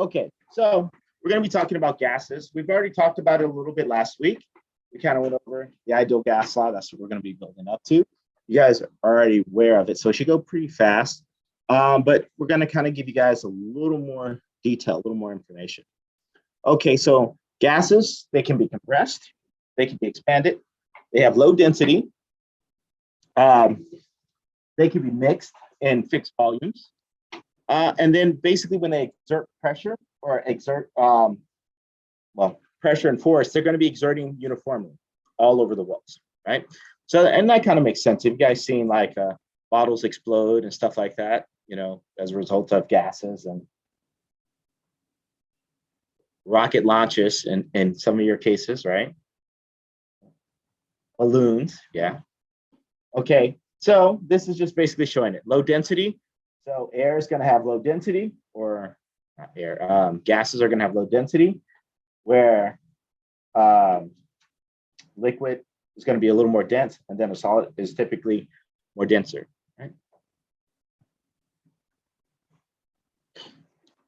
Okay, so we're going to be talking about gases. We've already talked about it a little bit last week. We kind of went over the ideal gas law. That's what we're going to be building up to. You guys are already aware of it, so it should go pretty fast. But we're going to kind of give you guys a little more detail, a little more information. Okay, so gases, they can be compressed, they can be expanded, they have low density, they can be mixed in fixed volumes. And then basically when they exert pressure or exert, pressure and force, they're going to be exerting uniformly all over the walls, right? So, and that kind of makes sense. If you guys seen like bottles explode and stuff like that, you know, as a result of gases, and rocket launches in some of your cases, right? Balloons, yeah. Okay, so this is just basically showing it. Low density, so air is going to have low density, or not air, gases are going to have low density, where liquid is going to be a little more dense, and then a solid is typically more denser, right?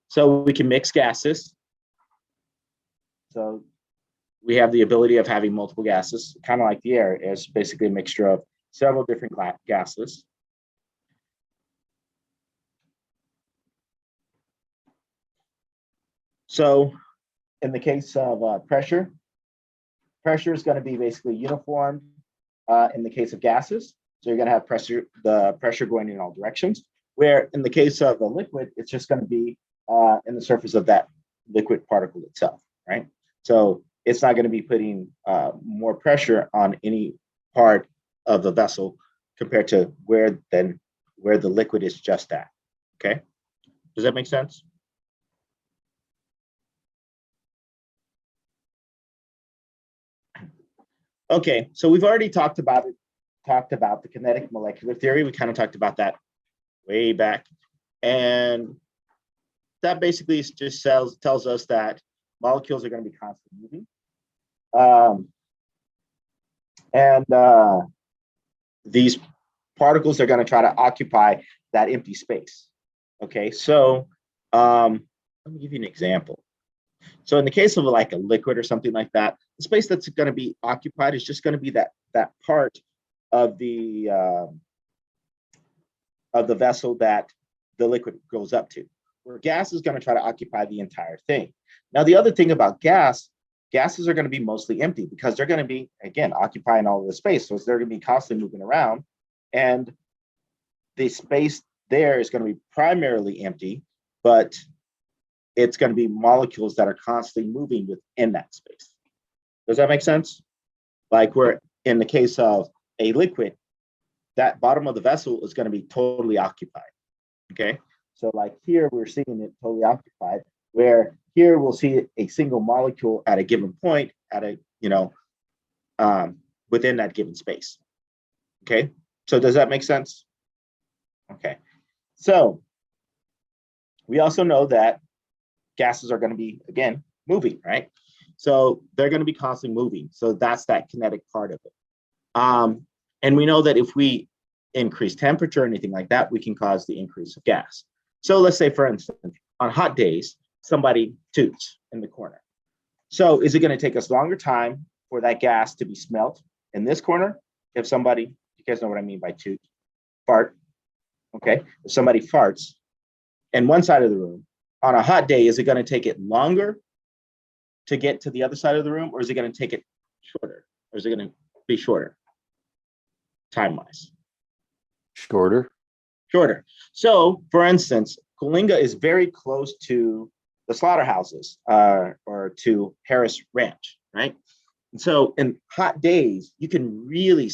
So we can mix gases. So we have the ability of having multiple gases, kind of like the air is basically a mixture of several different gases. So in the case of pressure is going to be basically uniform in the case of gases. So you're going to have the pressure going in all directions, where in the case of a liquid, it's just going to be in the surface of that liquid particle itself, right? So it's not going to be putting more pressure on any part of the vessel compared to where the liquid is just at, okay? Does that make sense? Okay, so we've already talked about the kinetic molecular theory. We kind of talked about that way back. And that basically just tells us that molecules are going to be constantly moving. These particles are going to try to occupy that empty space. Okay, so let me give you an example. So in the case of like a liquid or something like that, the space that's going to be occupied is just going to be that part of the vessel that the liquid goes up to. Where gas is going to try to occupy the entire thing. Now, the other thing about gases are going to be mostly empty because they're going to be, again, occupying all of the space. So they're going to be constantly moving around. And the space there is going to be primarily empty, but it's going to be molecules that are constantly moving within that space. Does that make sense? Like where in the case of a liquid, that bottom of the vessel is going to be totally occupied, okay? So like here, we're seeing it totally occupied, where here we'll see a single molecule at a given point at a, within that given space, okay? So does that make sense? Okay, so we also know that gases are going to be, again, moving, right? So they're going to be constantly moving. So that's that kinetic part of it. And we know that if we increase temperature or anything like that, we can cause the increase of gas. So let's say, for instance, on hot days, somebody toots in the corner. So is it going to take us longer time for that gas to be smelt in this corner? If somebody, you guys know what I mean by toot, fart, okay? If somebody farts in one side of the room, on a hot day, is it going to take it longer to get to the other side of the room, or is it going to take it shorter? Or is it going to be shorter time-wise? Shorter. Shorter. So, for instance, Coalinga is very close to the slaughterhouses or to Harris Ranch, right? And so in hot days, you can really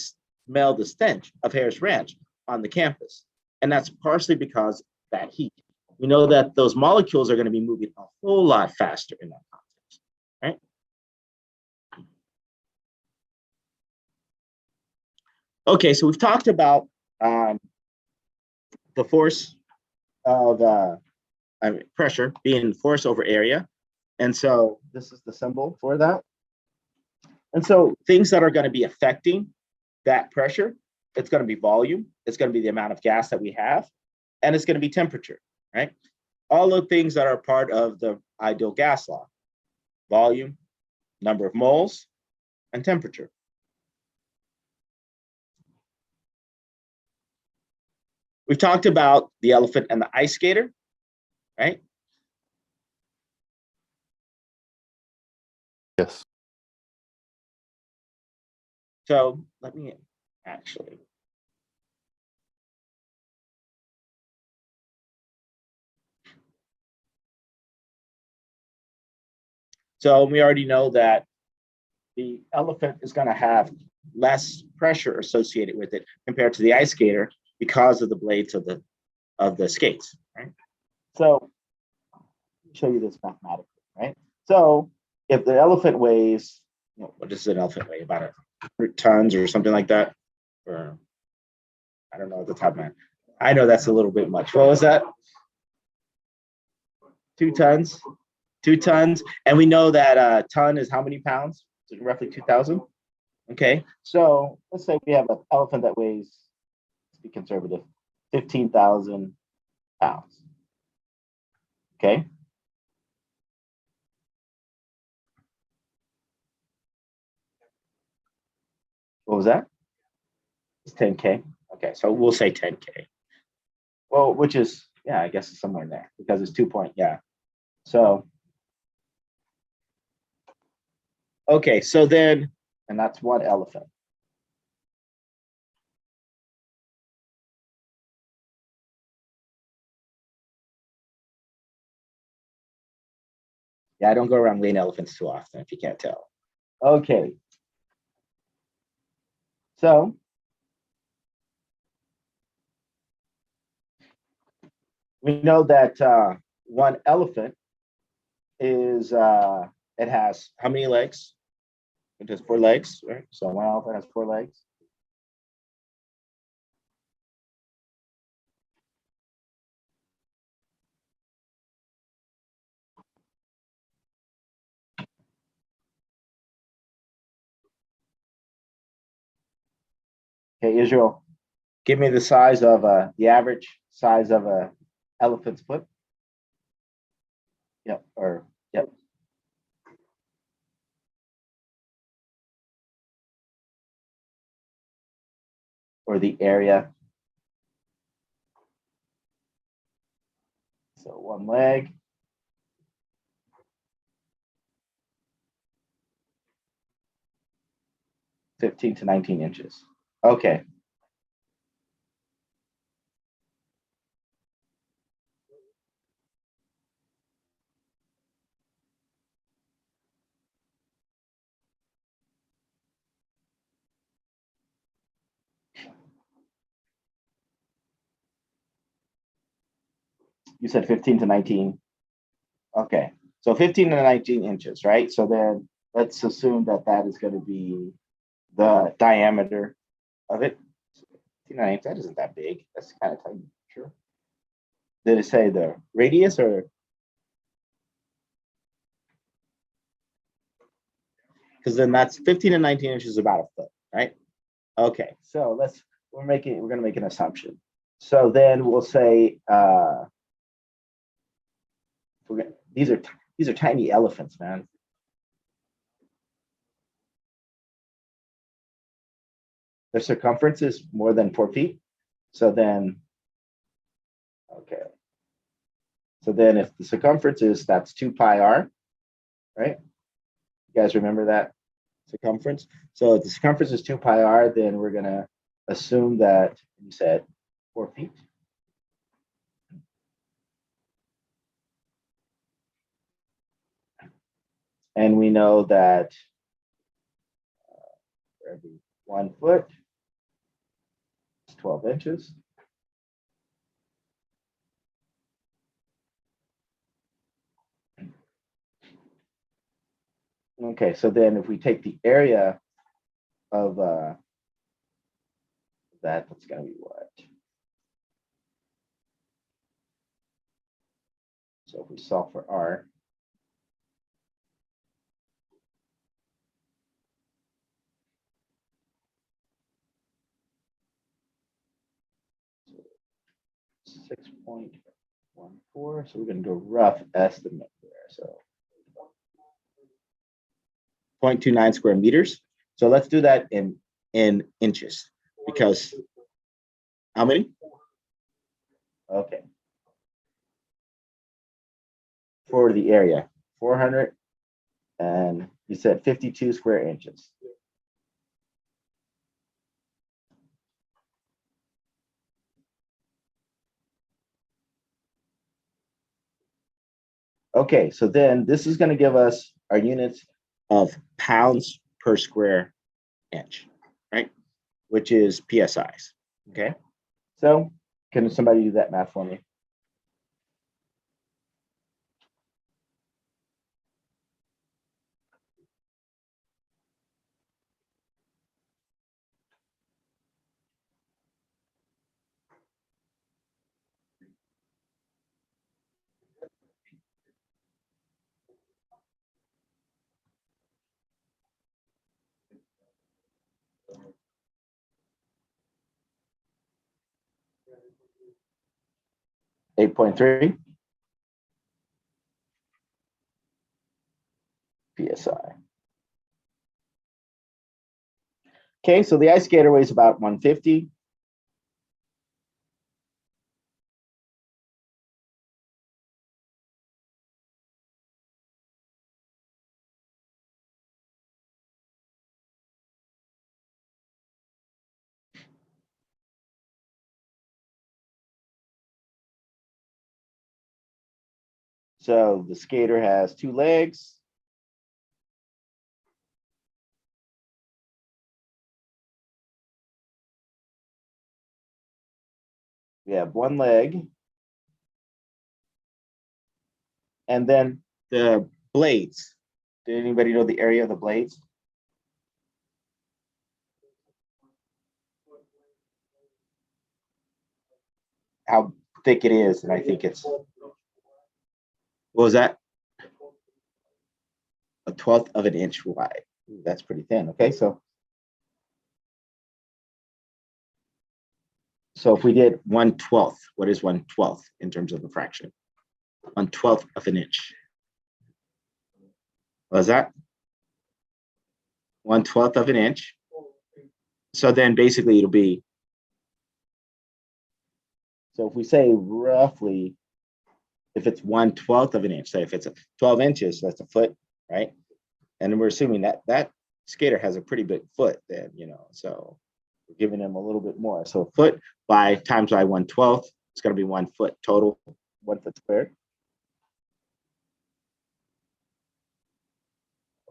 smell the stench of Harris Ranch on the campus. And that's partially because of that heat. We know that those molecules are going to be moving a whole lot faster in that context, right? Okay, so we've talked about the force of pressure being force over area. And so this is the symbol for that. And so things that are going to be affecting that pressure, it's going to be volume, it's going to be the amount of gas that we have, and it's going to be temperature, right? all the things that are part of the ideal gas law: volume, number of moles, and temperature. We've talked about the elephant and the ice skater, right? Yes. So let me actually. So we already know that the elephant is going to have less pressure associated with it compared to the ice skater because of the blades of the skates, right? So I'll show you this mathematically, right? So if the elephant weighs, what does an elephant weigh? About 100 tons or something like that, or I don't know at the top of my head. I know that's a little bit much. What was that? 2 tons. 2 tons, and we know that a ton is how many pounds? Roughly 2,000. Okay, so let's say we have an elephant that weighs, let's be conservative, 15,000 pounds. Okay. What was that? It's 10K. Okay, so we'll say 10K. Well, which is, yeah, I guess it's somewhere in there because it's 2 point, yeah. So, okay, so then, and that's one elephant. Yeah, I don't go around weighing elephants too often, if you can't tell. Okay. So we know that one elephant is, it has how many legs? It has 4 legs, right? So one elephant has 4 legs. Okay, Israel, give me the size of the average size of a elephant's foot. Yep, or yep. Or the area. So one leg. (15 to 19 inches). Okay. You said 15 to 19. Okay. So 15 to 19 inches, right? So then let's assume that that is going to be the diameter of it. 15 that isn't that big. That's kind of tiny. Sure. Did it say the radius or? Because then that's 15 to 19 inches, about a foot, right? Okay. So we're going to make an assumption. So then we'll say, these are tiny elephants, man. Their circumference is more than 4 feet. So then, okay. So then if the circumference is, that's 2 pi r, right? You guys remember that circumference? So if the circumference is 2 pi r, then we're going to assume that you said 4 feet. And we know that for every 1 foot, it's 12 inches. Okay, so then if we take the area of that's going to be what? So if we solve for r, 0.4, so we're going to do a rough estimate there. So 0.29 square meters. So let's do that in inches, because how many? Okay. For the area, 400, and you said 52 square inches. Okay, so then this is going to give us our units of pounds per square inch, right? Which is PSIs. Okay, so can somebody do that math for me? .3 PSI. Okay, so the ice skater weighs about 150. So the skater has 2 legs. We have 1 leg. And then the blades. Did anybody know the area of the blades? How thick it is, and I think it's, what was that? 1/12 of an inch wide. Ooh, that's pretty thin. Okay, so if we did 1/12, what is 1/12 in terms of a fraction? 1/12 of an inch. What was that? 1/12 of an inch. So then basically it'll be, so if we say roughly, if it's 1/12 of an inch, say if it's 12 inches, that's a foot, right? And we're assuming that that skater has a pretty big foot then, you know, so we're giving him a little bit more. So a foot by times by 1/12, it's going to be 1 foot total, 1 foot squared.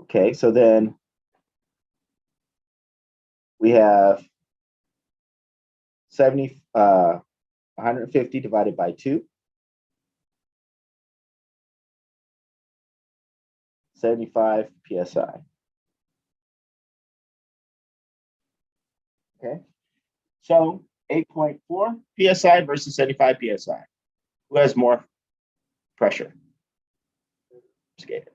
Okay, so then we have 150 divided by 2. 75 PSI. Okay, so 8.4 PSI versus 75 PSI. Who has more pressure? Skater.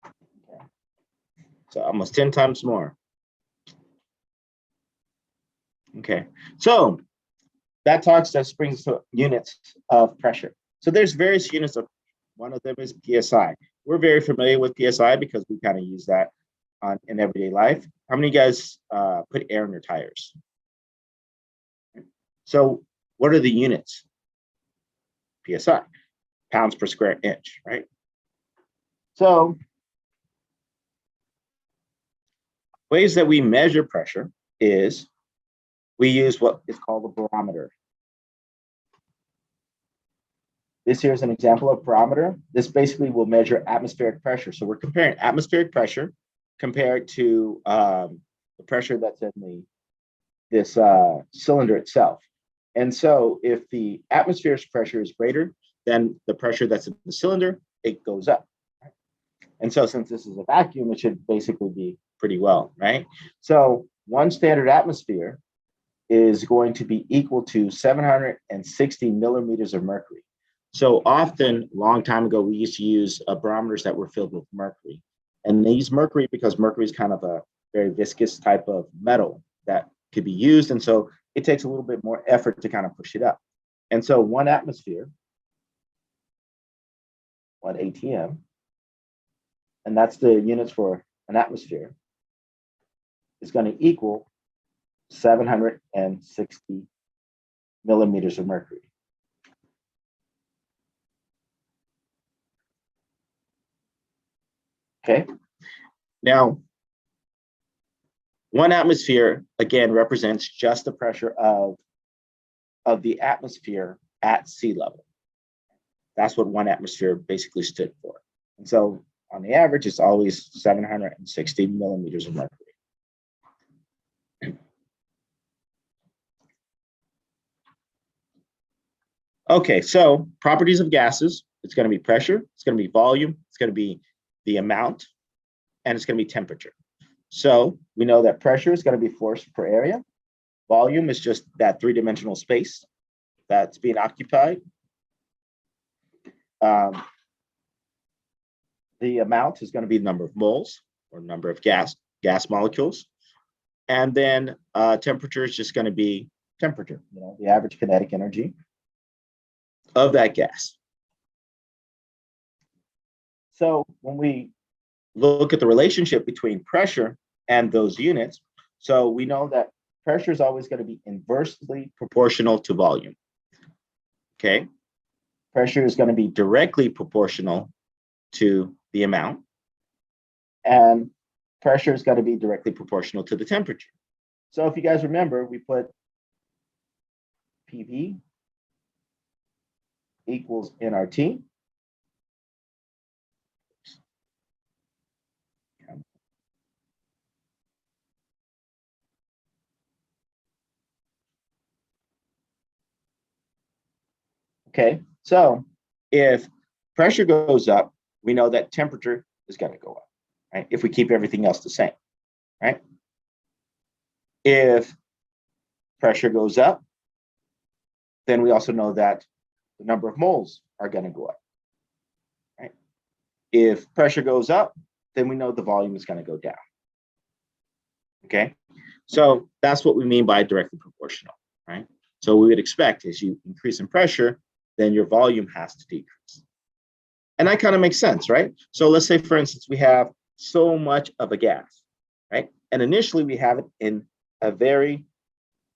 Okay. So almost 10 times more. Okay, so that brings to units of pressure. So there's various units of, one of them is PSI. We're very familiar with PSI because we kind of use that in everyday life. How many of you guys put air in your tires? So what are the units? PSI, pounds per square inch, right? So ways that we measure pressure is we use what is called a barometer. This here is an example of barometer. This basically will measure atmospheric pressure. So we're comparing atmospheric pressure compared to the pressure that's in this cylinder itself. And so if the atmospheric pressure is greater than the pressure that's in the cylinder, it goes up. And so since this is a vacuum, it should basically be pretty well, right? So 1 standard atmosphere is going to be equal to 760 millimeters of mercury. So often, a long time ago, we used to use barometers that were filled with mercury. And they use mercury because mercury is kind of a very viscous type of metal that could be used. And so it takes a little bit more effort to kind of push it up. And so 1 atmosphere 1 ATM, and that's the units for an atmosphere, is going to equal 760 millimeters of mercury. Okay. Now, 1 atmosphere, again, represents just the pressure of the atmosphere at sea level. That's what 1 atmosphere basically stood for. And so on the average, it's always 760 millimeters of mercury. Okay, so properties of gases, it's going to be pressure, it's going to be volume, it's going to be the amount, and it's going to be temperature. So we know that pressure is going to be force per area. Volume is just that 3-dimensional space that's being occupied. The amount is going to be the number of moles or number of gas molecules. And then temperature is just going to be temperature, the average kinetic energy of that gas. So when we look at the relationship between pressure and those units, so we know that pressure is always going to be inversely proportional to volume. Okay. Pressure is going to be directly proportional to the amount, and pressure is going to be directly proportional to the temperature. So if you guys remember, we put PV equals nRT. Okay, so if pressure goes up, we know that temperature is going to go up, right? If we keep everything else the same, right? If pressure goes up, then we also know that the number of moles are going to go up, right? If pressure goes up, then we know the volume is going to go down. Okay, so that's what we mean by directly proportional, right? So we would expect as you increase in pressure, then your volume has to decrease. And that kind of makes sense, right? So let's say, for instance, we have so much of a gas, right? And initially we have it in a very,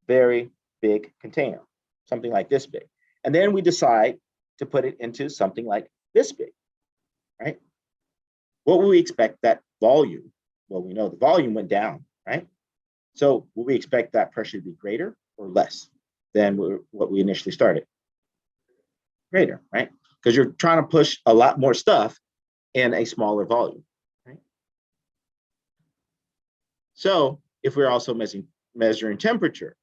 very big container, something like this big. And then we decide to put it into something like this big, right? What would we expect that volume? Well, we know the volume went down, right? So would we expect that pressure to be greater or less than what we initially started? Greater, right? Because you're trying to push a lot more stuff in a smaller volume, right? So if we're also measuring temperature,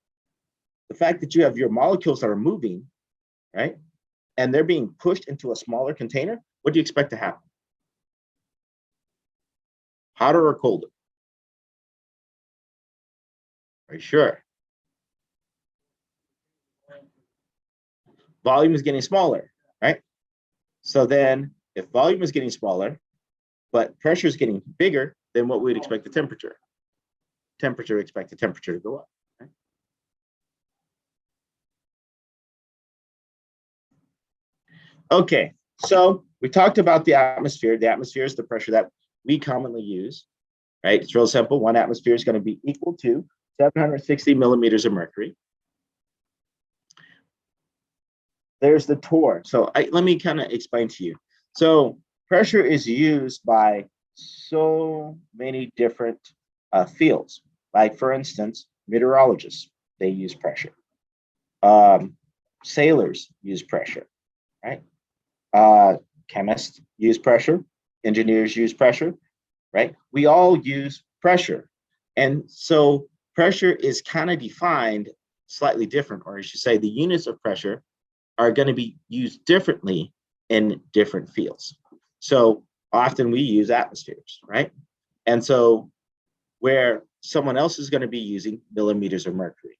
the fact that you have your molecules that are moving, right, and they're being pushed into a smaller container, what do you expect to happen? Hotter or colder? Are you sure? Volume is getting smaller, right? So then if volume is getting smaller, but pressure is getting bigger, then what we'd expect the temperature? Expect the temperature to go up. Right? Okay, so we talked about the atmosphere. The atmosphere is the pressure that we commonly use, right? It's real simple. 1 atmosphere is going to be equal to 760 millimeters of mercury. There's the torr. So let me kind of explain to you. So pressure is used by so many different fields. Like, for instance, meteorologists, they use pressure. Sailors use pressure, right? Chemists use pressure. Engineers use pressure, right? We all use pressure. And so pressure is kind of defined slightly different, or I should say the units of pressure are going to be used differently in different fields. So often we use atmospheres, right? And so where someone else is going to be using millimeters of mercury.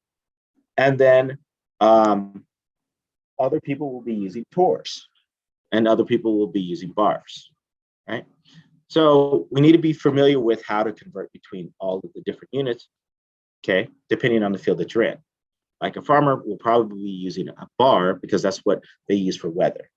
And then other people will be using torrs, and other people will be using bars, right? So we need to be familiar with how to convert between all of the different units, okay, depending on the field that you're in. Like a farmer will probably be using a bar because that's what they use for weather.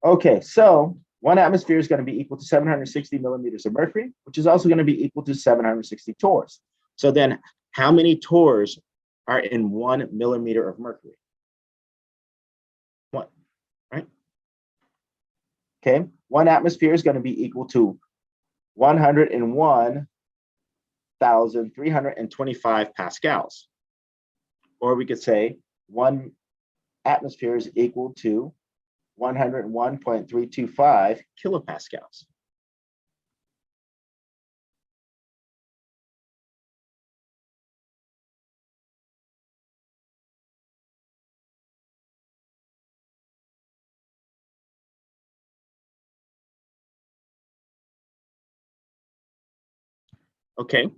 Okay, so 1 atmosphere is going to be equal to 760 millimeters of mercury, which is also going to be equal to 760 torrs. So then how many torrs are in 1 millimeter of mercury? 1, right? Okay, 1 atmosphere is going to be equal to 101,325 pascals. Or we could say 1 atmosphere is equal to 101.325 kilopascals. Okay.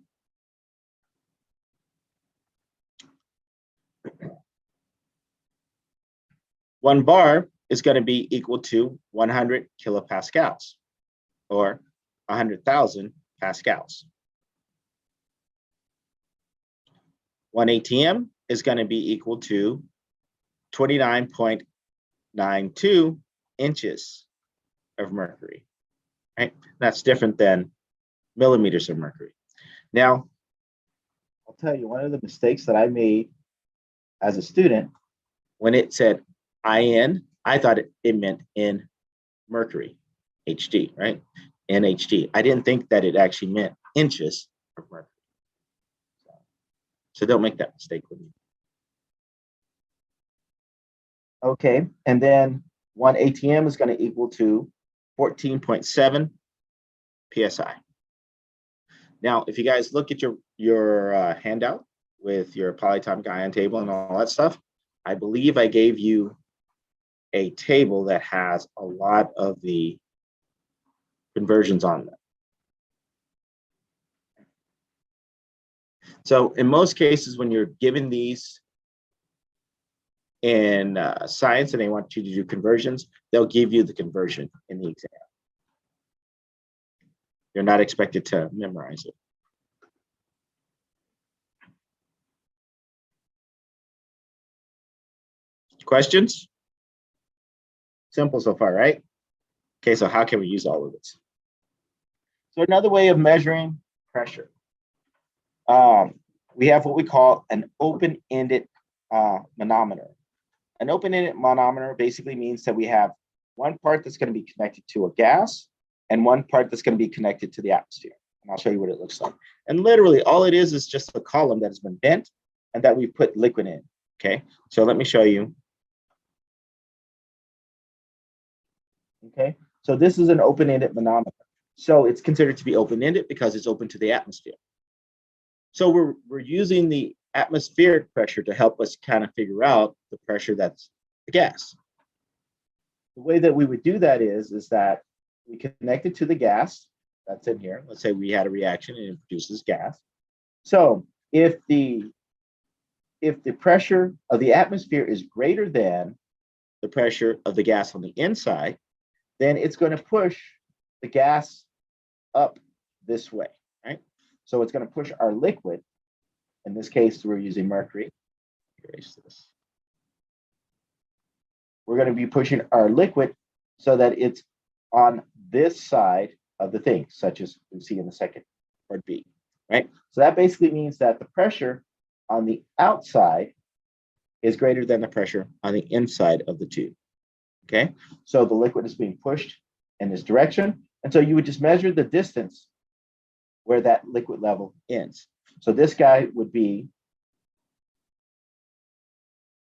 One bar is going to be equal to 100 kilopascals, or 100,000 pascals. 1 ATM is going to be equal to 29.92 inches of mercury, right? That's different than millimeters of mercury. Now, I'll tell you, one of the mistakes that I made as a student, when it said IN, I thought it meant in mercury, HD, right? NHD. I didn't think that it actually meant inches of mercury. So don't make that mistake with me. Okay, and then 1 ATM is going to equal to 14.7 PSI. Now, if you guys look at your handout with your polyatomic ion table and all that stuff, I believe I gave you a table that has a lot of the conversions on them. So in most cases, when you're given these in science and they want you to do conversions, they'll give you the conversion in the exam. You're not expected to memorize it. Questions? Simple so far, right? Okay, so how can we use all of this? So another way of measuring pressure. We have what we call an open-ended manometer. An open-ended manometer basically means that we have one part that's going to be connected to a gas and one part that's going to be connected to the atmosphere. And I'll show you what it looks like. And literally all it is just a column that has been bent and that we put liquid in. Okay, so let me show you. Okay, so this is an open-ended manometer. So it's considered to be open-ended because it's open to the atmosphere. So we're using the atmospheric pressure to help us kind of figure out the pressure that's the gas. The way that we would do that is that we connect it to the gas that's in here. Let's say we had a reaction and it produces gas. So if the pressure of the atmosphere is greater than the pressure of the gas on the inside, then it's going to push the gas up this way, right? So it's going to push our liquid. In this case, we're using mercury. Erase this. We're going to be pushing our liquid so that it's on this side of the thing, such as we see in the second part B, right? So that basically means that the pressure on the outside is greater than the pressure on the inside of the tube, okay? So the liquid is being pushed in this direction. And so you would just measure the distance where that liquid level ends. So this guy would be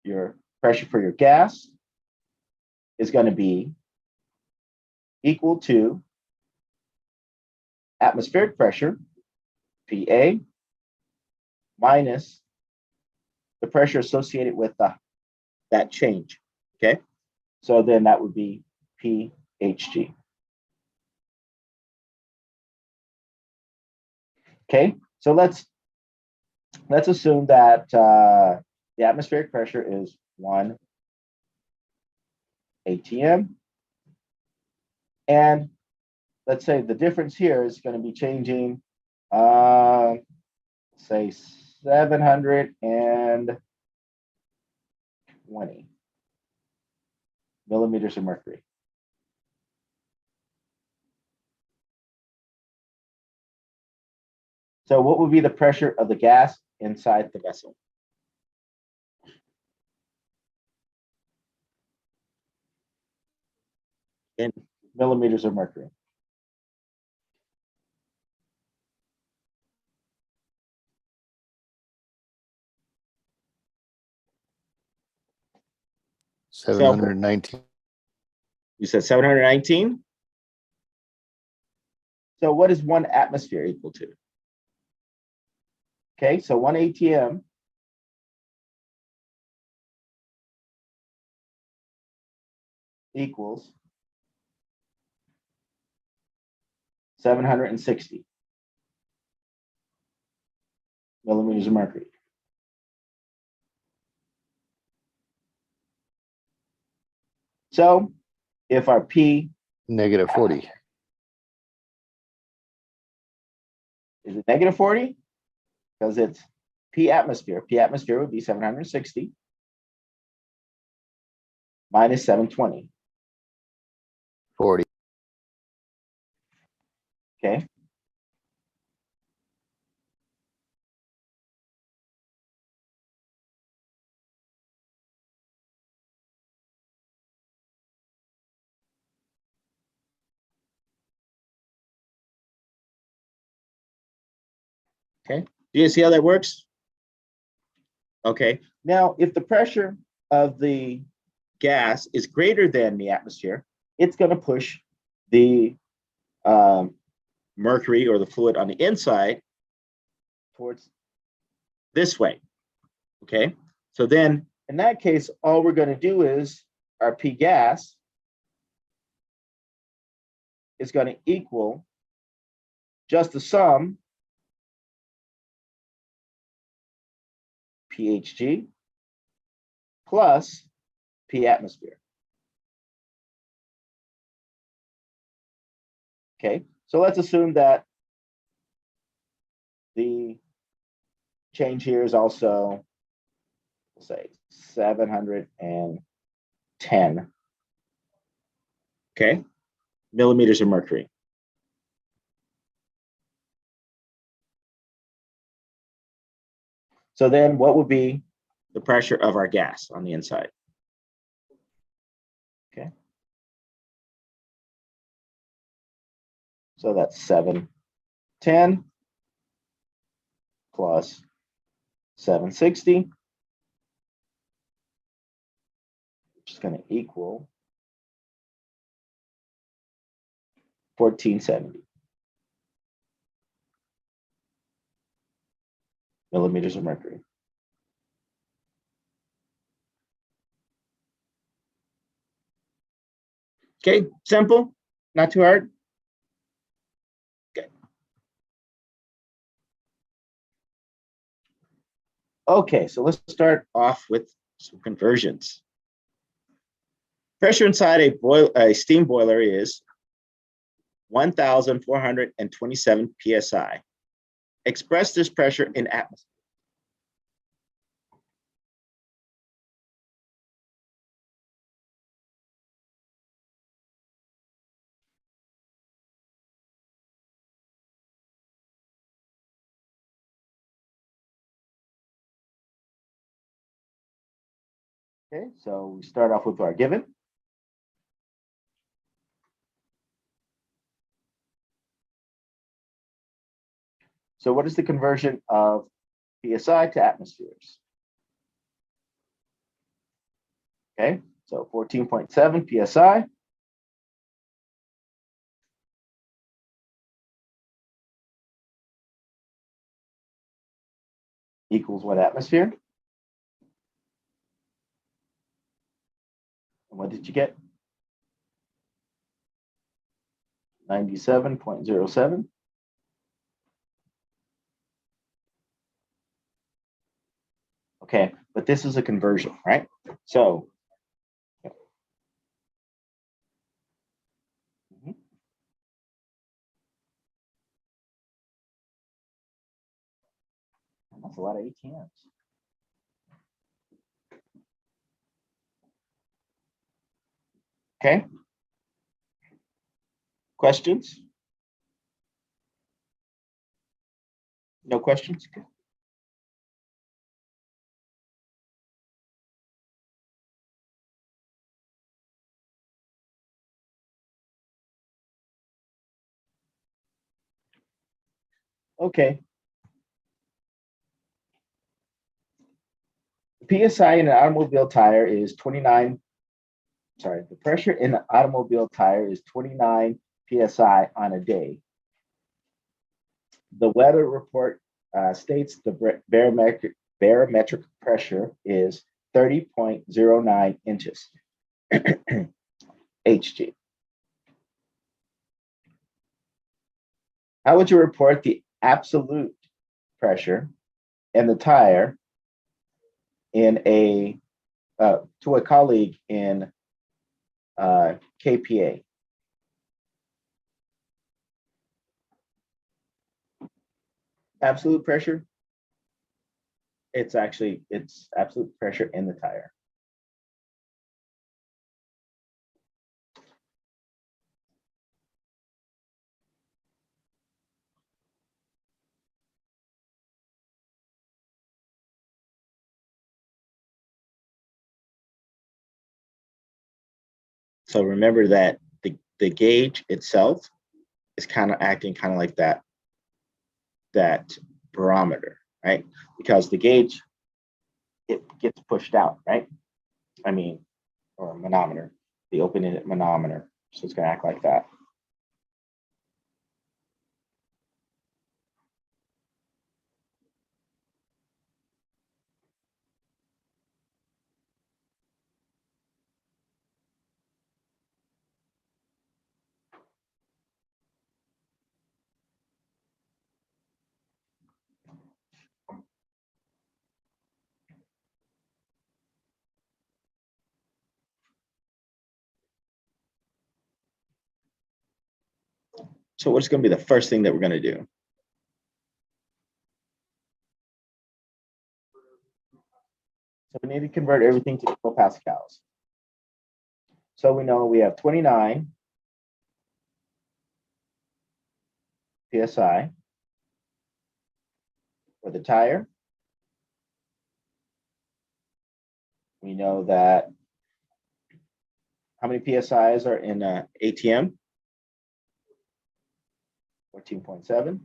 your pressure for your gas is going to be equal to atmospheric pressure, PA, minus the pressure associated with that change, okay? So then that would be PHG. Okay, so let's assume that the atmospheric pressure is 1 ATM. And let's say the difference here is going to be changing, say 720 millimeters of mercury. So what would be the pressure of the gas inside the vessel? In millimeters of mercury. So 719. You said 719? So what is 1 atmosphere equal to? Okay, so 1 ATM equals 760 millimeters of mercury. So if our P Negative 40. is it negative 40? Because it's P atmosphere. P atmosphere would be 760 minus 720. 40. Okay. Okay. Do you see how that works? Okay. Now, if the pressure of the gas is greater than the atmosphere, it's going to push the mercury or the fluid on the inside towards this way. Okay. So then in that case, all we're going to do is our P gas is going to equal just the sum PHG plus P atmosphere. Okay, so let's assume that the change here is also, we'll say 710, okay, millimeters of mercury. So then what would be the pressure of our gas on the inside? Okay. So that's 710 plus 760, which is going to equal 1470 millimeters of mercury. Okay, simple, not too hard. Okay. Okay, so let's start off with some conversions. Pressure inside a steam boiler is 1,427 psi. Express this pressure in atmosphere. Okay, so we start off with our given. So what is the conversion of psi to atmospheres? Okay, so 14.7 psi equals what atmosphere? And what did you get? 97.07. Okay, but this is a conversion, right? So that's a lot of ATMs. Okay. Questions? No questions? Okay. The PSI in an automobile tire is 29. Sorry, the pressure in an automobile tire is 29 PSI on a day. The weather report states the barometric pressure is 30.09 inches. HG. How would you report the absolute pressure in the tire in a to a colleague in KPA? Absolute pressure. It's absolute pressure in the tire. So remember that the gauge itself is kind of acting kind of like that barometer, right? Because the gauge, it gets pushed out, right? I mean, or manometer, the open-ended manometer. So it's going to act like that. So what's going to be the first thing that we're going to do? So we need to convert everything to kilopascals. So we know we have 29 PSI for the tire. We know that how many PSIs are in ATM? 14.7.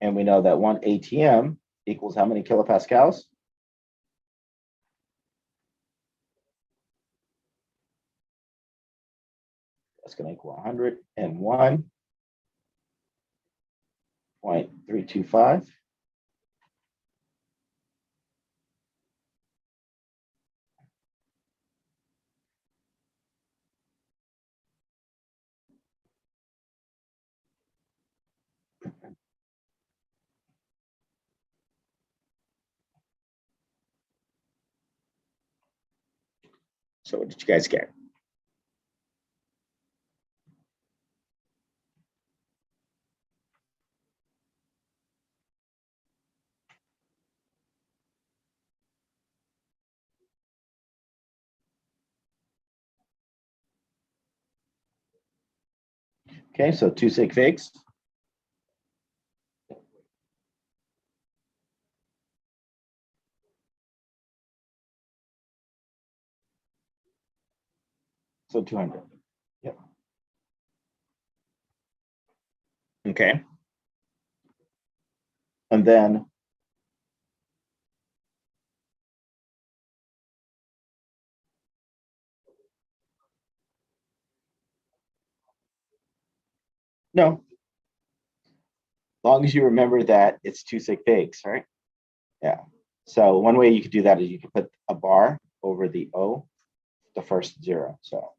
And we know that one ATM equals how many kilopascals? That's going to equal 101.325. So what did you guys get? Okay, so 2 sig figs. So 200. Yep. Okay. And then no, long as you remember that it's 2 sig figs, right? Yeah. So one way you could do that is you could put a bar over the O, the first zero. So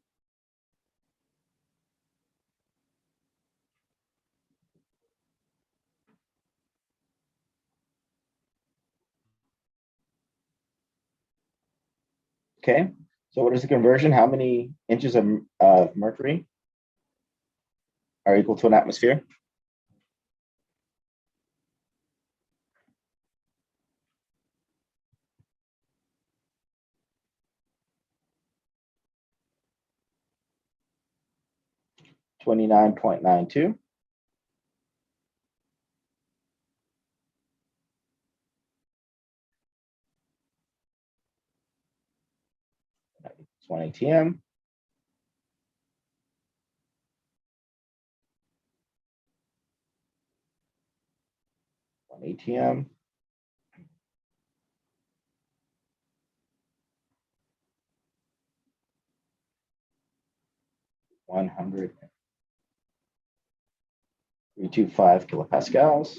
okay. So what is the conversion? How many inches of mercury are equal to an atmosphere? 29.92. It's 1 ATM. One ATM. One hundred 325 kilopascals.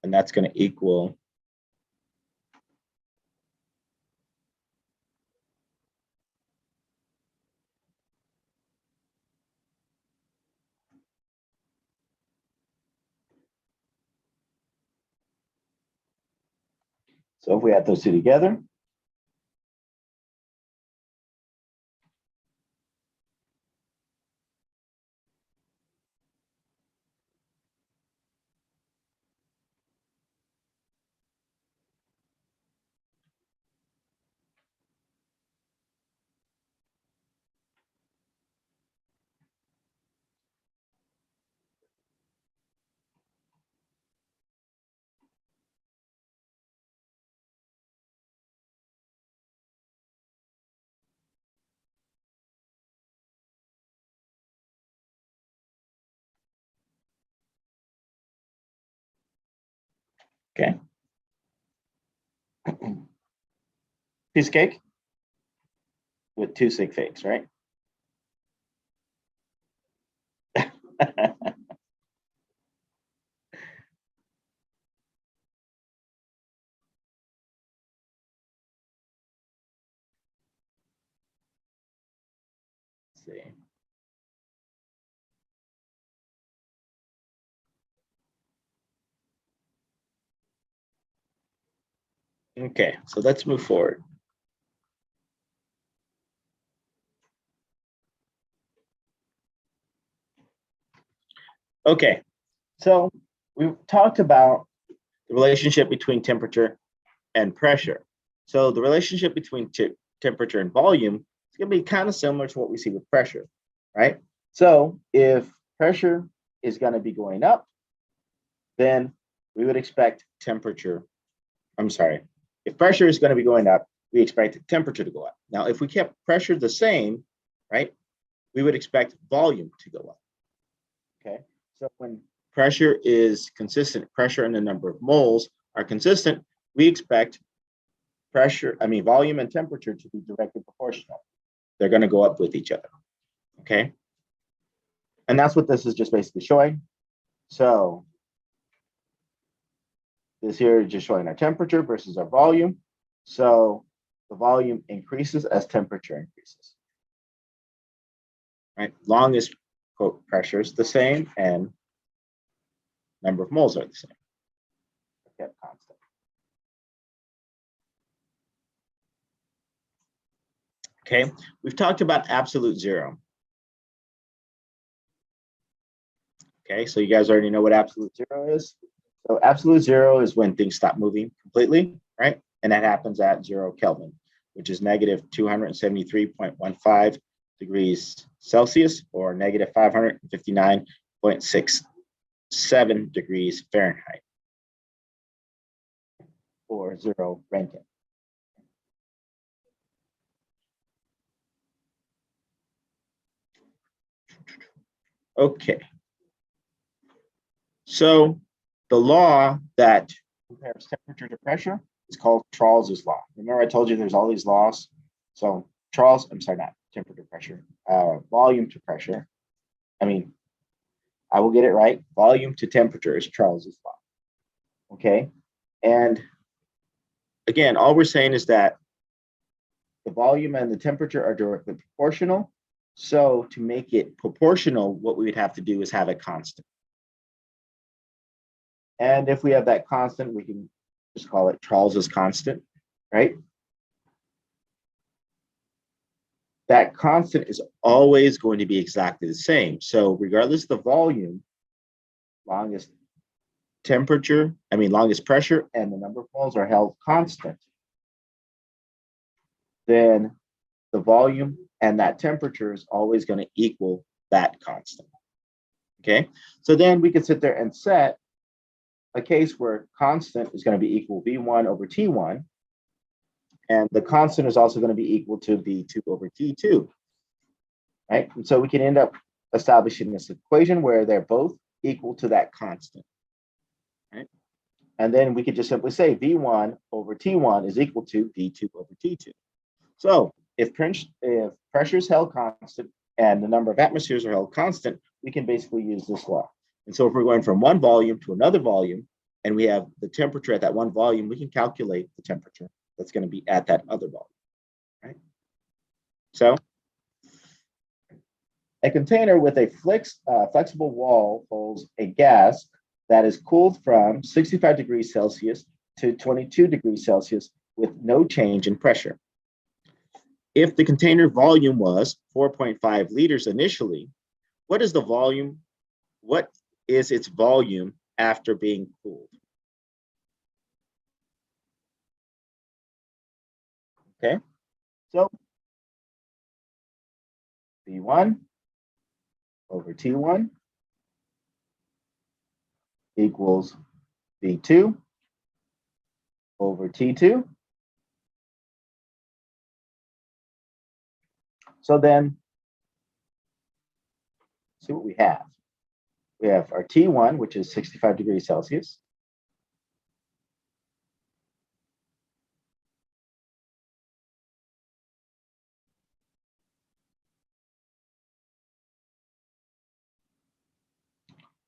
And that's going to equal so if we add those two together, okay. Piece of cake with two sig figs, right? Let's see. Okay, so let's move forward. Okay, so we've talked about the relationship between temperature and pressure. So the relationship between temperature and volume is going to be kind of similar to what we see with pressure, right? So if pressure is going to be going up, then we would expect temperature. I'm sorry, if pressure is going to be going up, we expect temperature to go up. Now, if we kept pressure the same, right, we would expect volume to go up. Okay, so when pressure is consistent, pressure and the number of moles are consistent, we expect volume and temperature to be directly proportional. They're going to go up with each other. Okay, and that's what this is just basically showing. So this here is just showing our temperature versus our volume. So the volume increases as temperature increases. Right? Long as quote pressure is the same and number of moles are the same. Kept constant. Okay, we've talked about absolute zero. Okay, so you guys already know what absolute zero is. So absolute zero is when things stop moving completely, right? And that happens at 0 Kelvin, which is negative 273.15 degrees Celsius or negative 559.67 degrees Fahrenheit or 0 Rankine. Okay. So the law that compares temperature to pressure is called Charles's law. Remember I told you there's all these laws? So not temperature to pressure, volume to pressure. I will get it right. Volume to temperature is Charles's law. Okay. And again, all we're saying is that the volume and the temperature are directly proportional. So to make it proportional, what we would have to do is have a constant. And if we have that constant, we can just call it Charles's constant, right? That constant is always going to be exactly the same. So regardless of the volume, long as temperature, longest pressure, and the number of moles are held constant, then the volume and that temperature is always going to equal that constant. Okay, so then we can sit there and set a case where constant is going to be equal V1 over T1, and the constant is also going to be equal to V2 over T2, right? And so we can end up establishing this equation where they're both equal to that constant, right? And then we could just simply say V1 over T1 is equal to V2 over T2. So if pressure is held constant and the number of atmospheres are held constant, we can basically use this law. And so if we're going from one volume to another volume, and we have the temperature at that one volume, we can calculate the temperature that's going to be at that other volume, right? So a container with a flexible wall holds a gas that is cooled from 65 degrees Celsius to 22 degrees Celsius with no change in pressure. If the container volume was 4.5 liters initially, what is its volume after being cooled? Okay, so V1 over T1 equals V2 over T2. So then, see what we have. We have our T1, which is 65 degrees Celsius.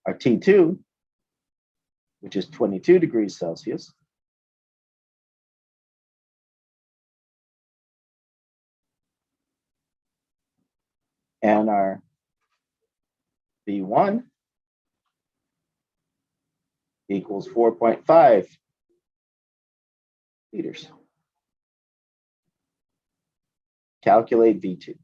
Our T2, which is 22 degrees Celsius. And our V1 equals 4.5 liters. Calculate V2.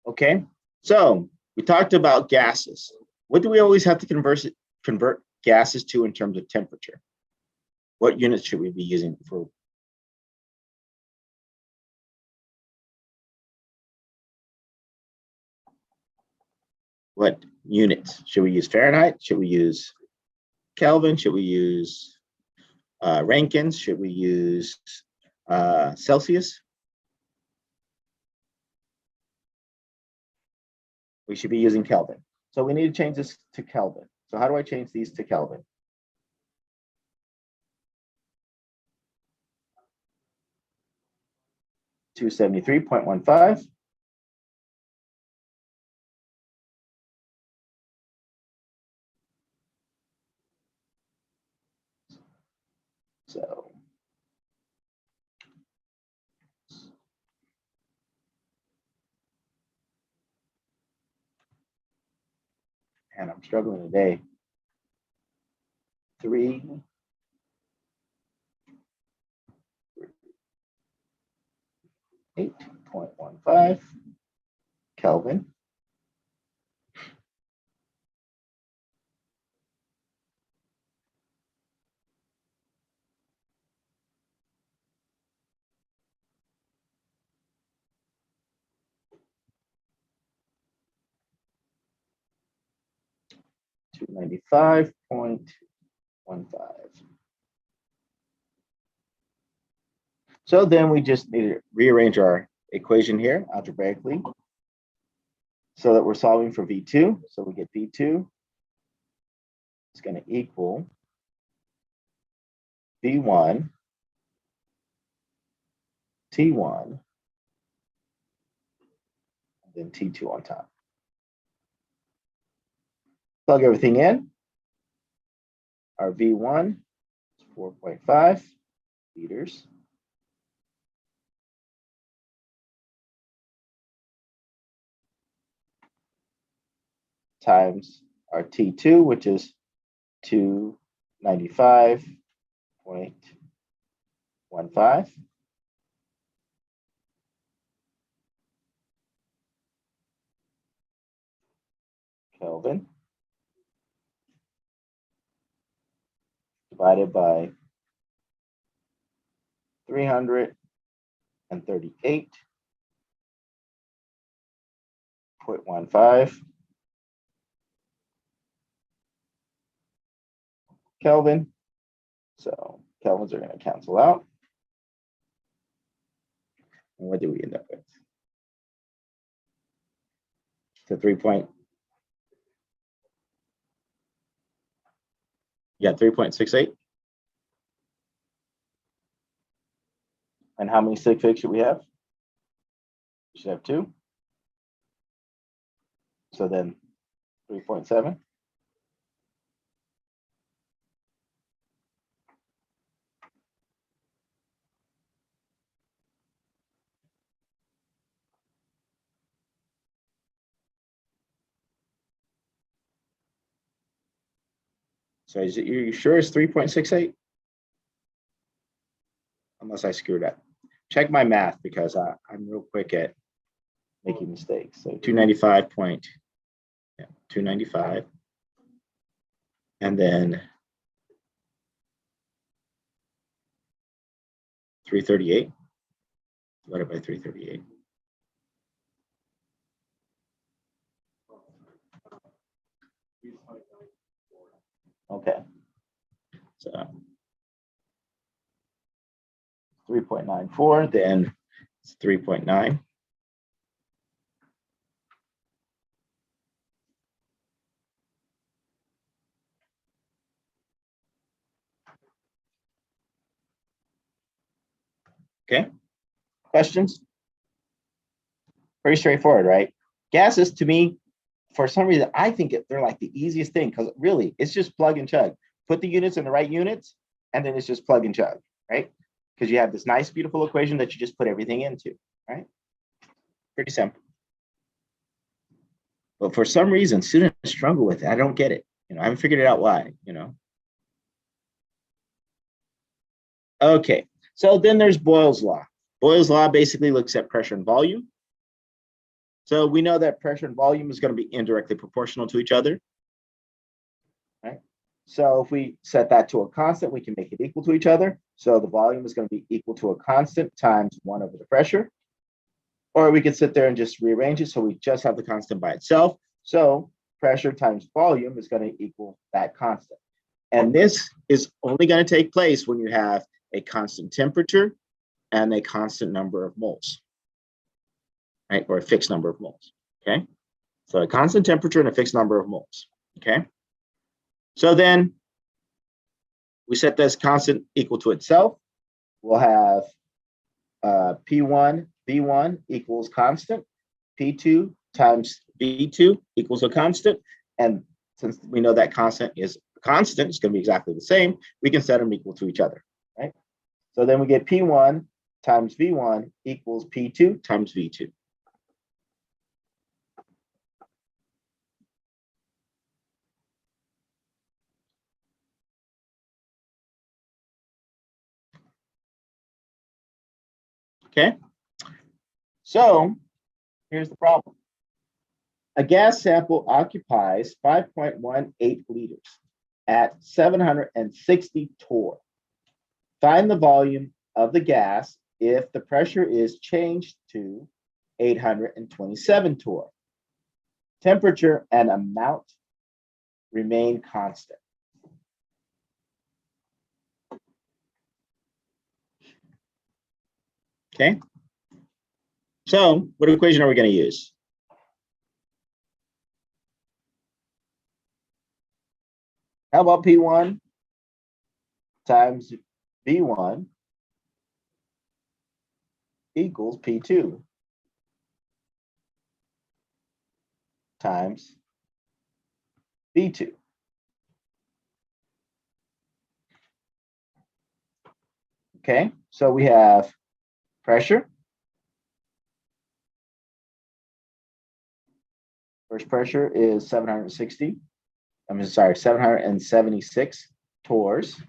Okay, so we talked about gases. What do we always have to convert gases to in terms of temperature? What units should we be using for? What units? Should we use Fahrenheit? Should we use Kelvin? Should we use Rankins? Should we use Celsius? We should be using Kelvin. So we need to change this to Kelvin. So how do I change these to Kelvin? $273.15. So and I'm struggling today. 8.15 Kelvin. $295.15. So then we just need to rearrange our equation here algebraically so that we're solving for V2. So we get V2 is going to equal V1 T1 and then T2 on top. Plug everything in. Our V1 is 4.5 liters. Times our T2, which is 295.15. Kelvin divided by 338.15 Kelvin. So Kelvins are going to cancel out. And what do we end up with? To 3.68. And how many sig figs should we have? We should have 2. So then 3.7. So is it, you sure it's 3.68? Unless I screwed up. Check my math because I'm real quick at making mistakes. So 295. And then 338 divided by 338. Okay. So 3.94, then it's 3.9. Okay. Questions? Pretty straightforward, right? Gases, to me, for some reason, I think they're like the easiest thing because really, it's just plug and chug. Put the units in the right units, and then it's just plug and chug, right? Because you have this nice, beautiful equation that you just put everything into, right? Pretty simple. But for some reason, students struggle with it. I don't get it. I haven't figured it out why, Okay, so then there's Boyles Law. Boyles Law basically looks at pressure and volume. So we know that pressure and volume is going to be indirectly proportional to each other, right? So if we set that to a constant, we can make it equal to each other. So the volume is going to be equal to a constant times 1 over the pressure. Or we could sit there and just rearrange it so we just have the constant by itself. So pressure times volume is going to equal that constant. And this is only going to take place when you have a constant temperature and a constant number of moles, right? Or a fixed number of moles, okay? So a constant temperature and a fixed number of moles, okay? So then we set this constant equal to itself. We'll have P1, V1 equals constant. P2 times V2 equals a constant. And since we know that constant is constant, it's going to be exactly the same, we can set them equal to each other, right? So then we get P1 times V1 equals P2 times V2. Okay, so here's the problem. A gas sample occupies 5.18 liters at 760 torr. Find the volume of the gas if the pressure is changed to 827 torr. Temperature and amount remain constant. Okay. So what equation are we going to use? How about P1 times V1 equals P2 times V2. Okay, so we have pressure. First pressure is 776 torrs.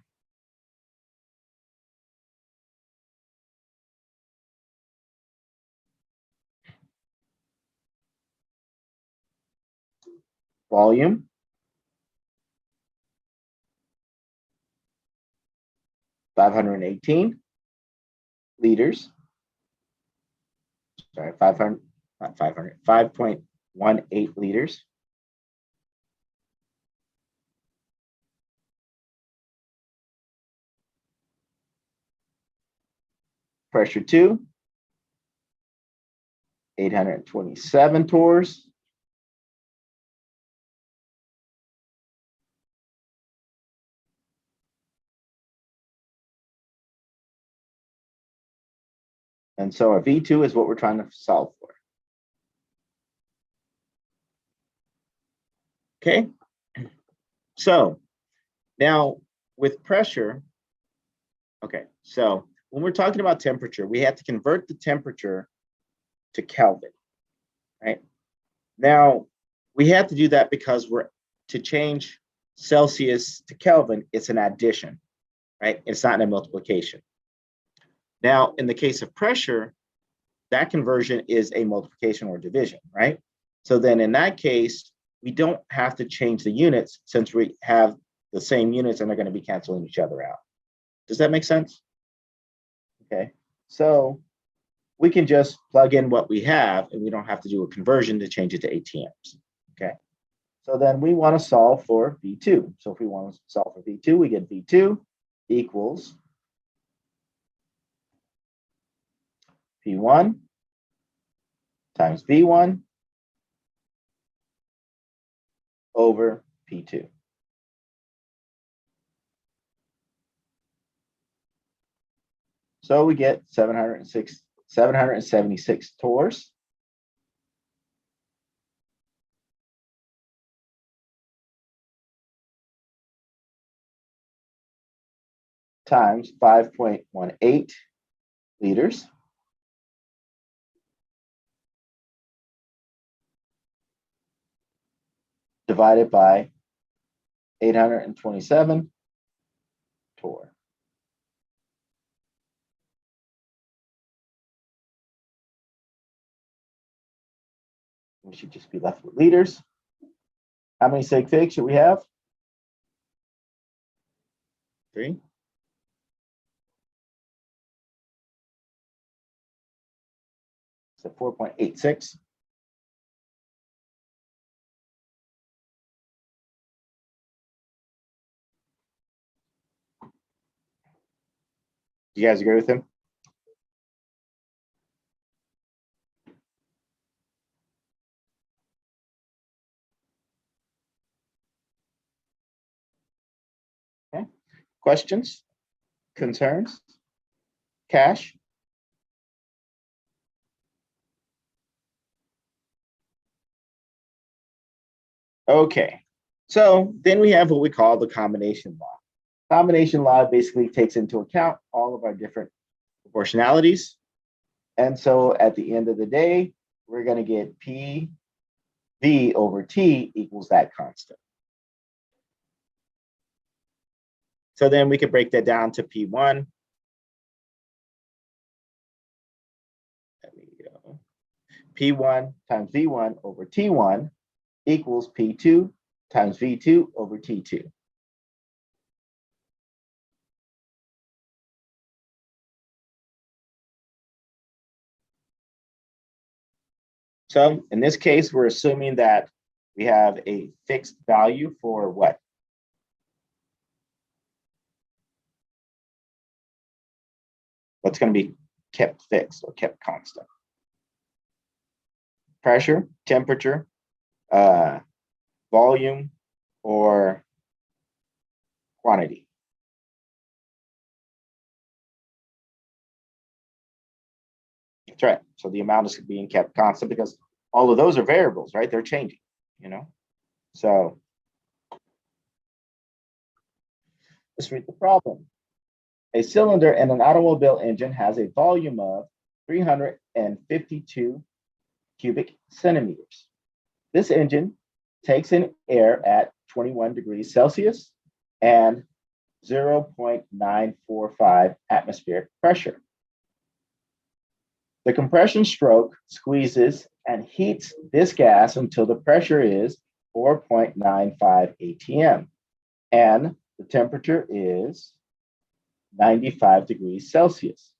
volume, (518) liters. Sorry, 500, not 500, 5.18 liters. Pressure 2, 827 torrs. And so our V2 is what we're trying to solve for. Okay, so now with pressure, okay, so when we're talking about temperature, we have to convert the temperature to Kelvin, right? Now, we have to do that because to change Celsius to Kelvin, it's an addition, right? It's not a multiplication. Now, in the case of pressure, that conversion is a multiplication or division, right? So then in that case, we don't have to change the units since we have the same units and they're going to be canceling each other out. Does that make sense? Okay, so we can just plug in what we have and we don't have to do a conversion to change it to ATMs. Okay, so then we want to solve for V2. So if we want to solve for V2, we get V2 equals P1 times V1 over P2. So we get 776 torrs. Times 5.18 liters. Divided by 827 torr. We should just be left with liters. How many sig figs should we have? 3. So 4.86. You guys agree with him? Okay. Questions? Concerns? Cash? Okay. So then we have what we call the combination law. Combination law basically takes into account all of our different proportionalities. And so at the end of the day, we're going to get P V over T equals that constant. So then we could break that down to P1. There we go. P1 times V1 over T1 equals P2 times V2 over T2. So in this case, we're assuming that we have a fixed value for what? What's going to be kept fixed or kept constant? Pressure, temperature, volume, or quantity? That's right. So the amount is being kept constant because all of those are variables, right? They're changing, you know? So let's read the problem. A cylinder in an automobile engine has a volume of 352 cubic centimeters. This engine takes in air at 21 degrees Celsius and 0.945 atmospheric pressure. The compression stroke squeezes and heats this gas until the pressure is 4.95 ATM. And the temperature is 95 degrees Celsius.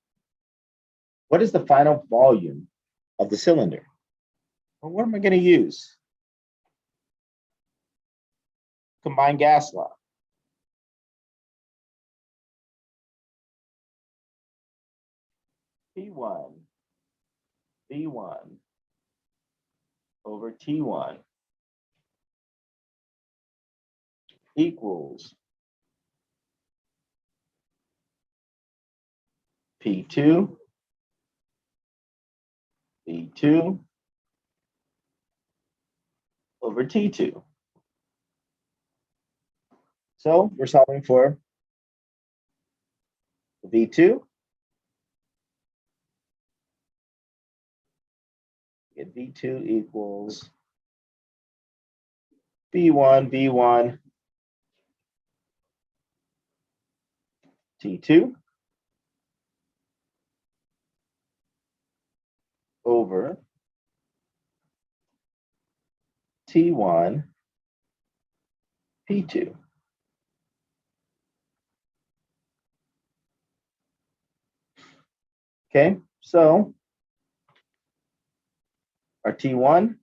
What is the final volume of the cylinder? Well, what am I going to use? Combined gas law. P1, V1 over T1 equals P2, V2 over T2. So we're solving for V2. Get V2 equals V1 T2 over T1 P2. Okay, so our T1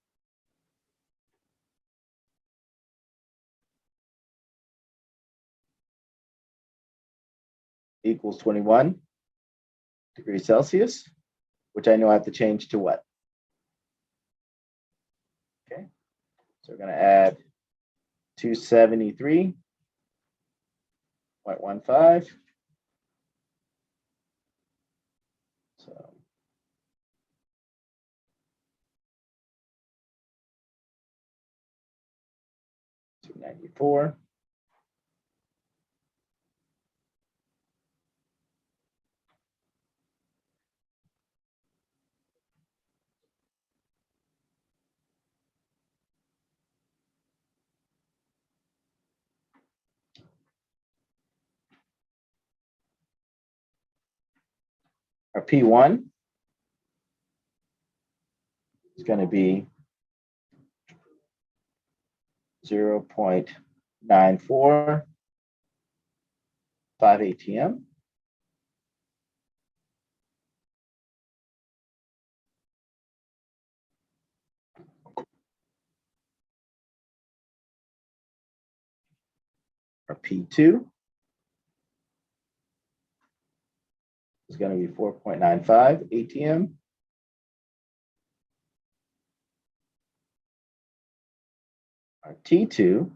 equals 21 degrees Celsius, which I know I have to change to what? Okay, so we're going to add 273.15. So 294. Our P1 is going to be 0.945 ATM. Our P2 is going to be 4.95 ATM. Our T2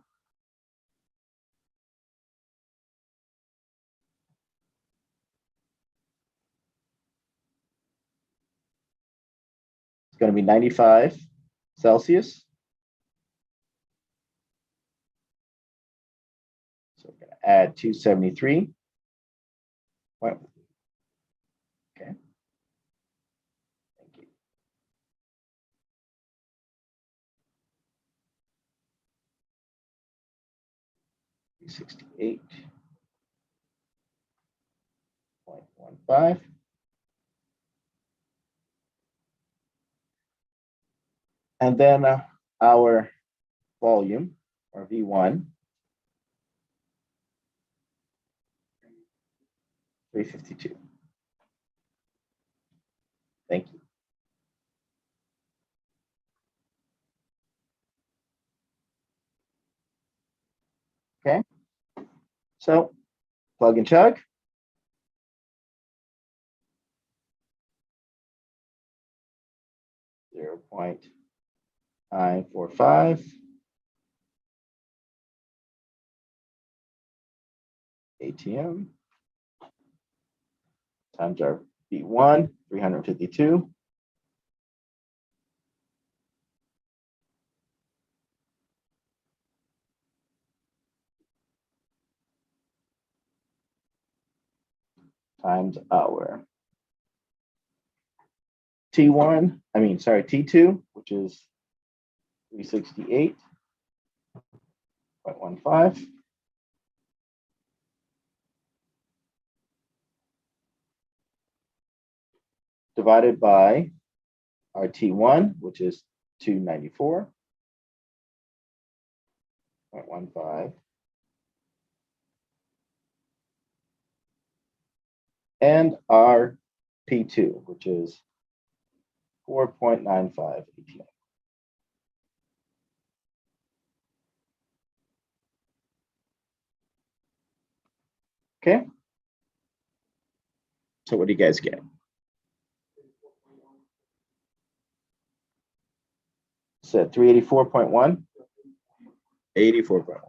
is going to be 95 Celsius. So we're going to add 273. Okay. Thank you. $68.15. And then our volume, or V1, 352. Thank you. Okay, so plug and chug. .945 ATM times our V1, 352. Times our T2, which is 368.15. Divided by our T1, which is 294. 0.15. And our P2, which is 4.95 ATM. Okay. So what do you guys get? So 384.1, 84.1.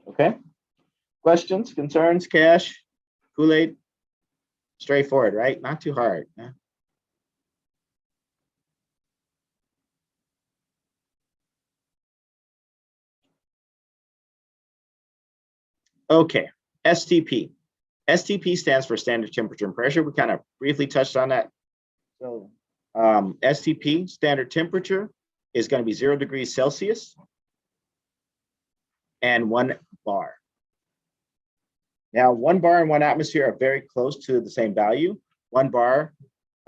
Okay. Questions, concerns, Cash, Kool-Aid? Straightforward, right? Not too hard. Yeah. Okay, STP. STP stands for standard temperature and pressure. We kind of briefly touched on that. So STP, standard temperature, is going to be 0 degrees Celsius and 1 bar. Now, 1 bar and 1 atmosphere are very close to the same value. 1 bar,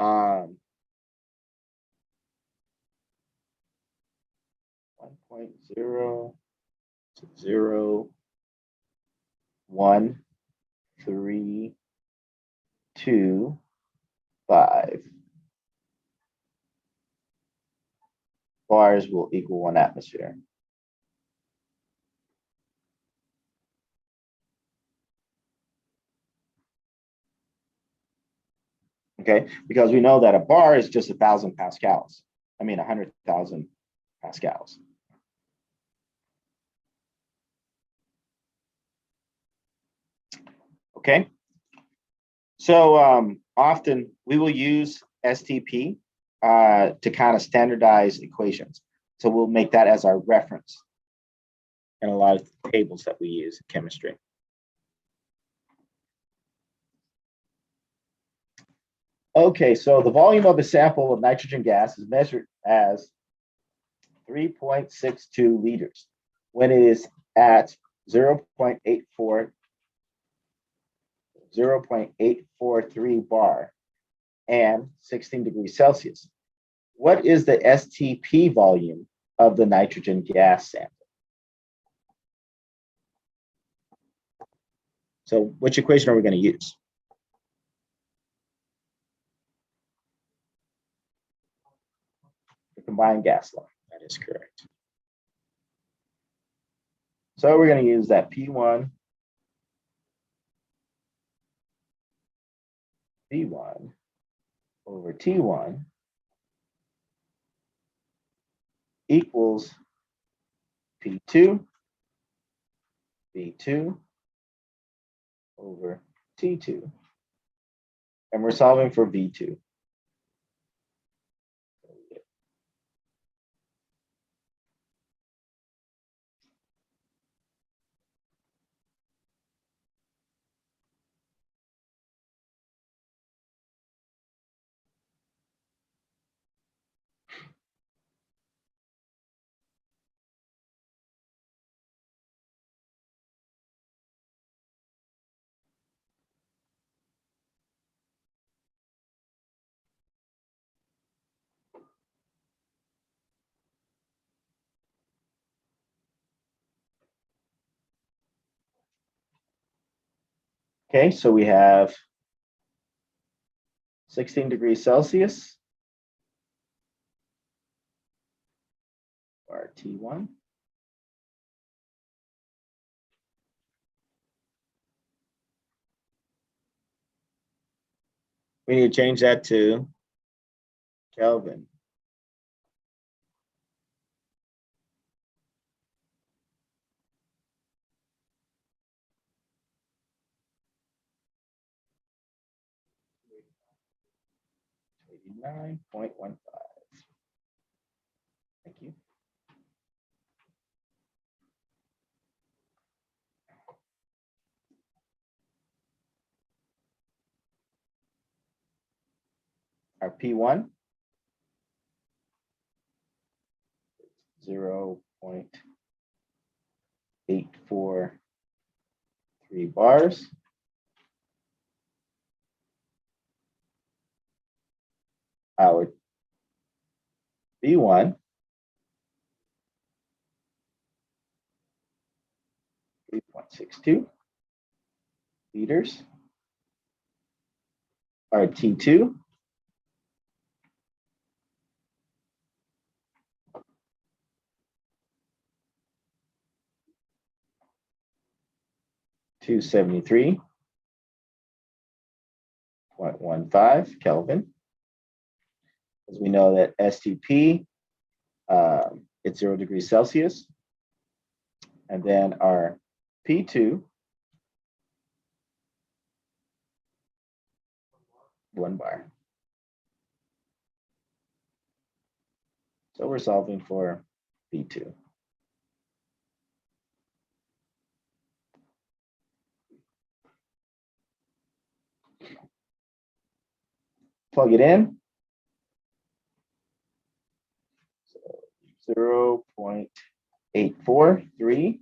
1.00132.5 bars will equal 1 atmosphere. Okay, because we know that a bar is just 1,000 pascals. I mean, 100,000 pascals. Okay, so often we will use STP to kind of standardize equations. So we'll make that as our reference in a lot of tables that we use in chemistry. Okay, so the volume of a sample of nitrogen gas is measured as 3.62 liters when it is at 0.843 bar and 16 degrees Celsius. What is the STP volume of the nitrogen gas sample? So which equation are we going to use? The combined gas law. That is correct. So we're going to use that P1, V1 over T1 equals P2, V2 over T2. And we're solving for V2. Okay, so we have 16 degrees Celsius, our T1. We need to change that to Kelvin. $89.15. Thank you. Our P1, 0.00132. 0.843 bars. Our B1, 3.62 liters. Our T2, 273.15 Kelvin. As we know that STP, it's 0 degrees Celsius. And then our P2, 1 bar. So we're solving for P2. Plug it in. So 0.843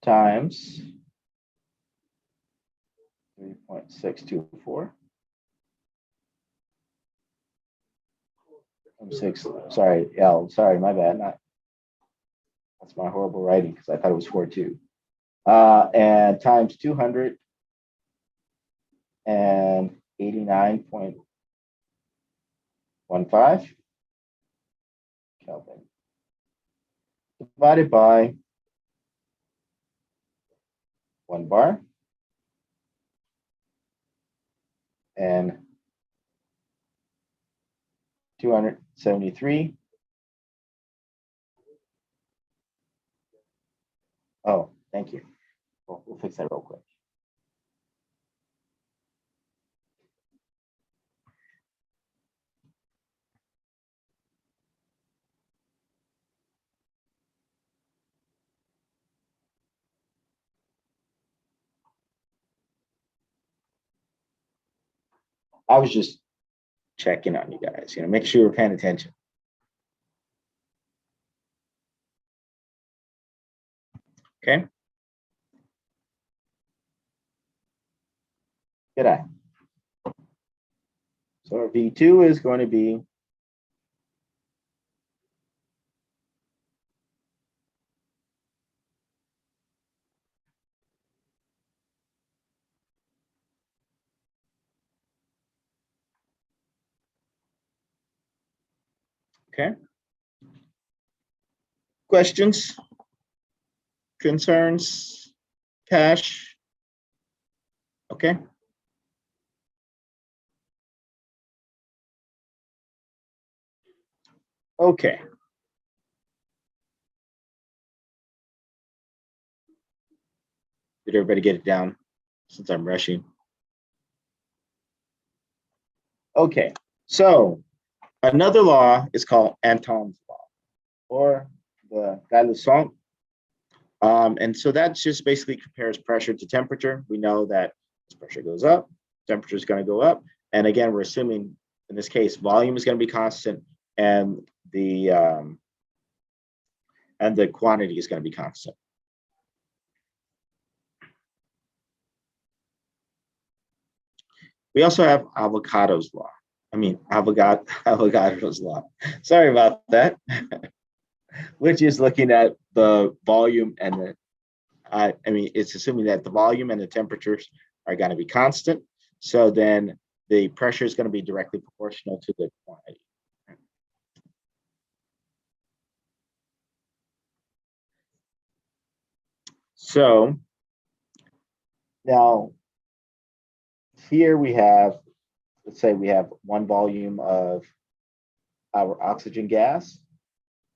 times 3.624. Sorry, L. Sorry, my bad. That's my horrible writing because I thought it was 4.2. And times 289.15 Kelvin divided by 1 bar and 273. Oh, thank you. We'll fix that real quick. I was just checking on you guys, make sure you're paying attention. Okay. Good eye. So our V2 is going to be okay. Questions? Concerns? Cash? Okay. Okay. Did everybody get it down since I'm rushing? Okay. So another law is called Anton's law or the Gay-Lussac. And so that just basically compares pressure to temperature. We know that as pressure goes up, temperature is going to go up. And again, we're assuming in this case, volume is going to be constant and the quantity is going to be constant. We also have Avogadro's law. Avogadro's law. Sorry about that. Which is looking at the volume and the, it's assuming that the volume and the temperatures are going to be constant. So then the pressure is going to be directly proportional to the quantity. So now here we have, let's say we have 1 volume of our oxygen gas,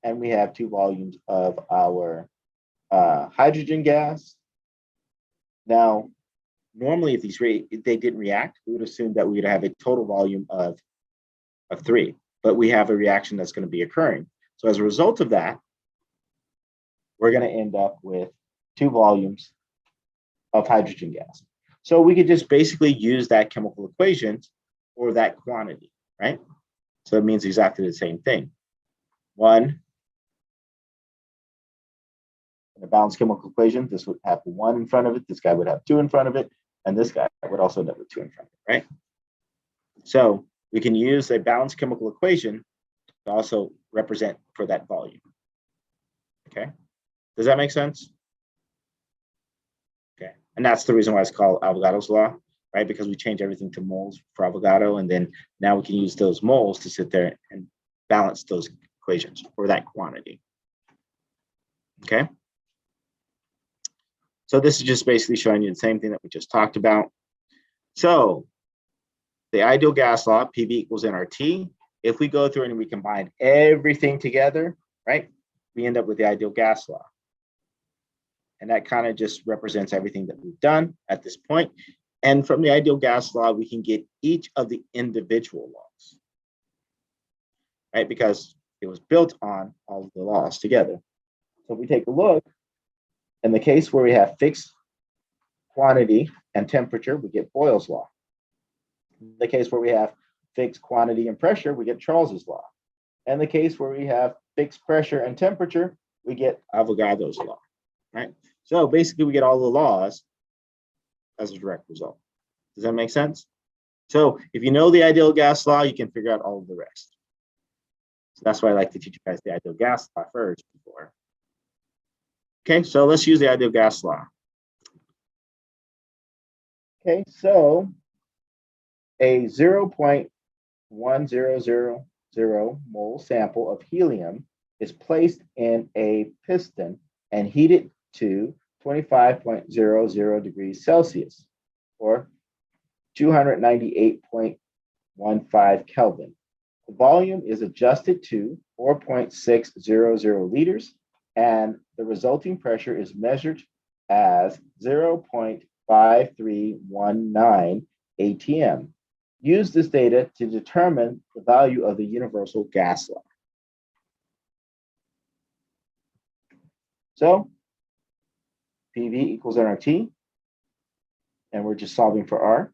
and we have 2 volumes of our hydrogen gas. Now, normally if they didn't react, we would assume that we would have a total volume of 3, but we have a reaction that's going to be occurring. So as a result of that, we're going to end up with 2 volumes of hydrogen gas. So we could just basically use that chemical equation for that quantity, right? So it means exactly the same thing. 1 in a balanced chemical equation, this would have 1 in front of it, this guy would have 2 in front of it, and this guy would also have 2 in front of it, right? So we can use a balanced chemical equation to also represent for that volume. Okay, does that make sense? Okay, and that's the reason why it's called Avogadro's law, right? Because we change everything to moles for Avogadro, and then now we can use those moles to sit there and balance those equations for that quantity. Okay, so this is just basically showing you the same thing that we just talked about. So the ideal gas law, PV equals nRT. If we go through and we combine everything together, right, we end up with the ideal gas law. And that kind of just represents everything that we've done at this point. And from the ideal gas law, we can get each of the individual laws, right? Because it was built on all of the laws together. So if we take a look, in the case where we have fixed quantity and temperature, we get Boyles law. In the case where we have fixed quantity and pressure, we get Charles's law. In the case where we have fixed pressure and temperature, we get Avogadro's law, right? So basically we get all the laws as a direct result. Does that make sense? So if you know the ideal gas law, you can figure out all of the rest. So that's why I like to teach you guys the ideal gas law first before. Okay, so let's use the ideal gas law. Okay, so a 0.1000 mole sample of helium is placed in a piston and heated to 25.00 degrees Celsius, or 298.15 Kelvin. The volume is adjusted to 4.600 liters, and the resulting pressure is measured as 0.5319 atm. Use this data to determine the value of the universal gas law. So PV equals nRT, and we're just solving for R.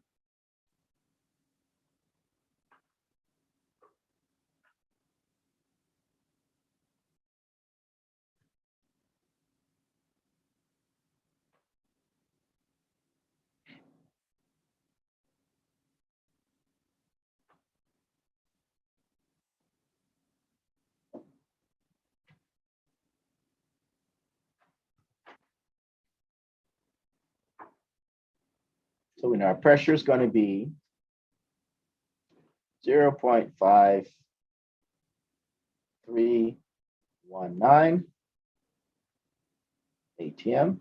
So we know our pressure is going to be 0.5319 atm.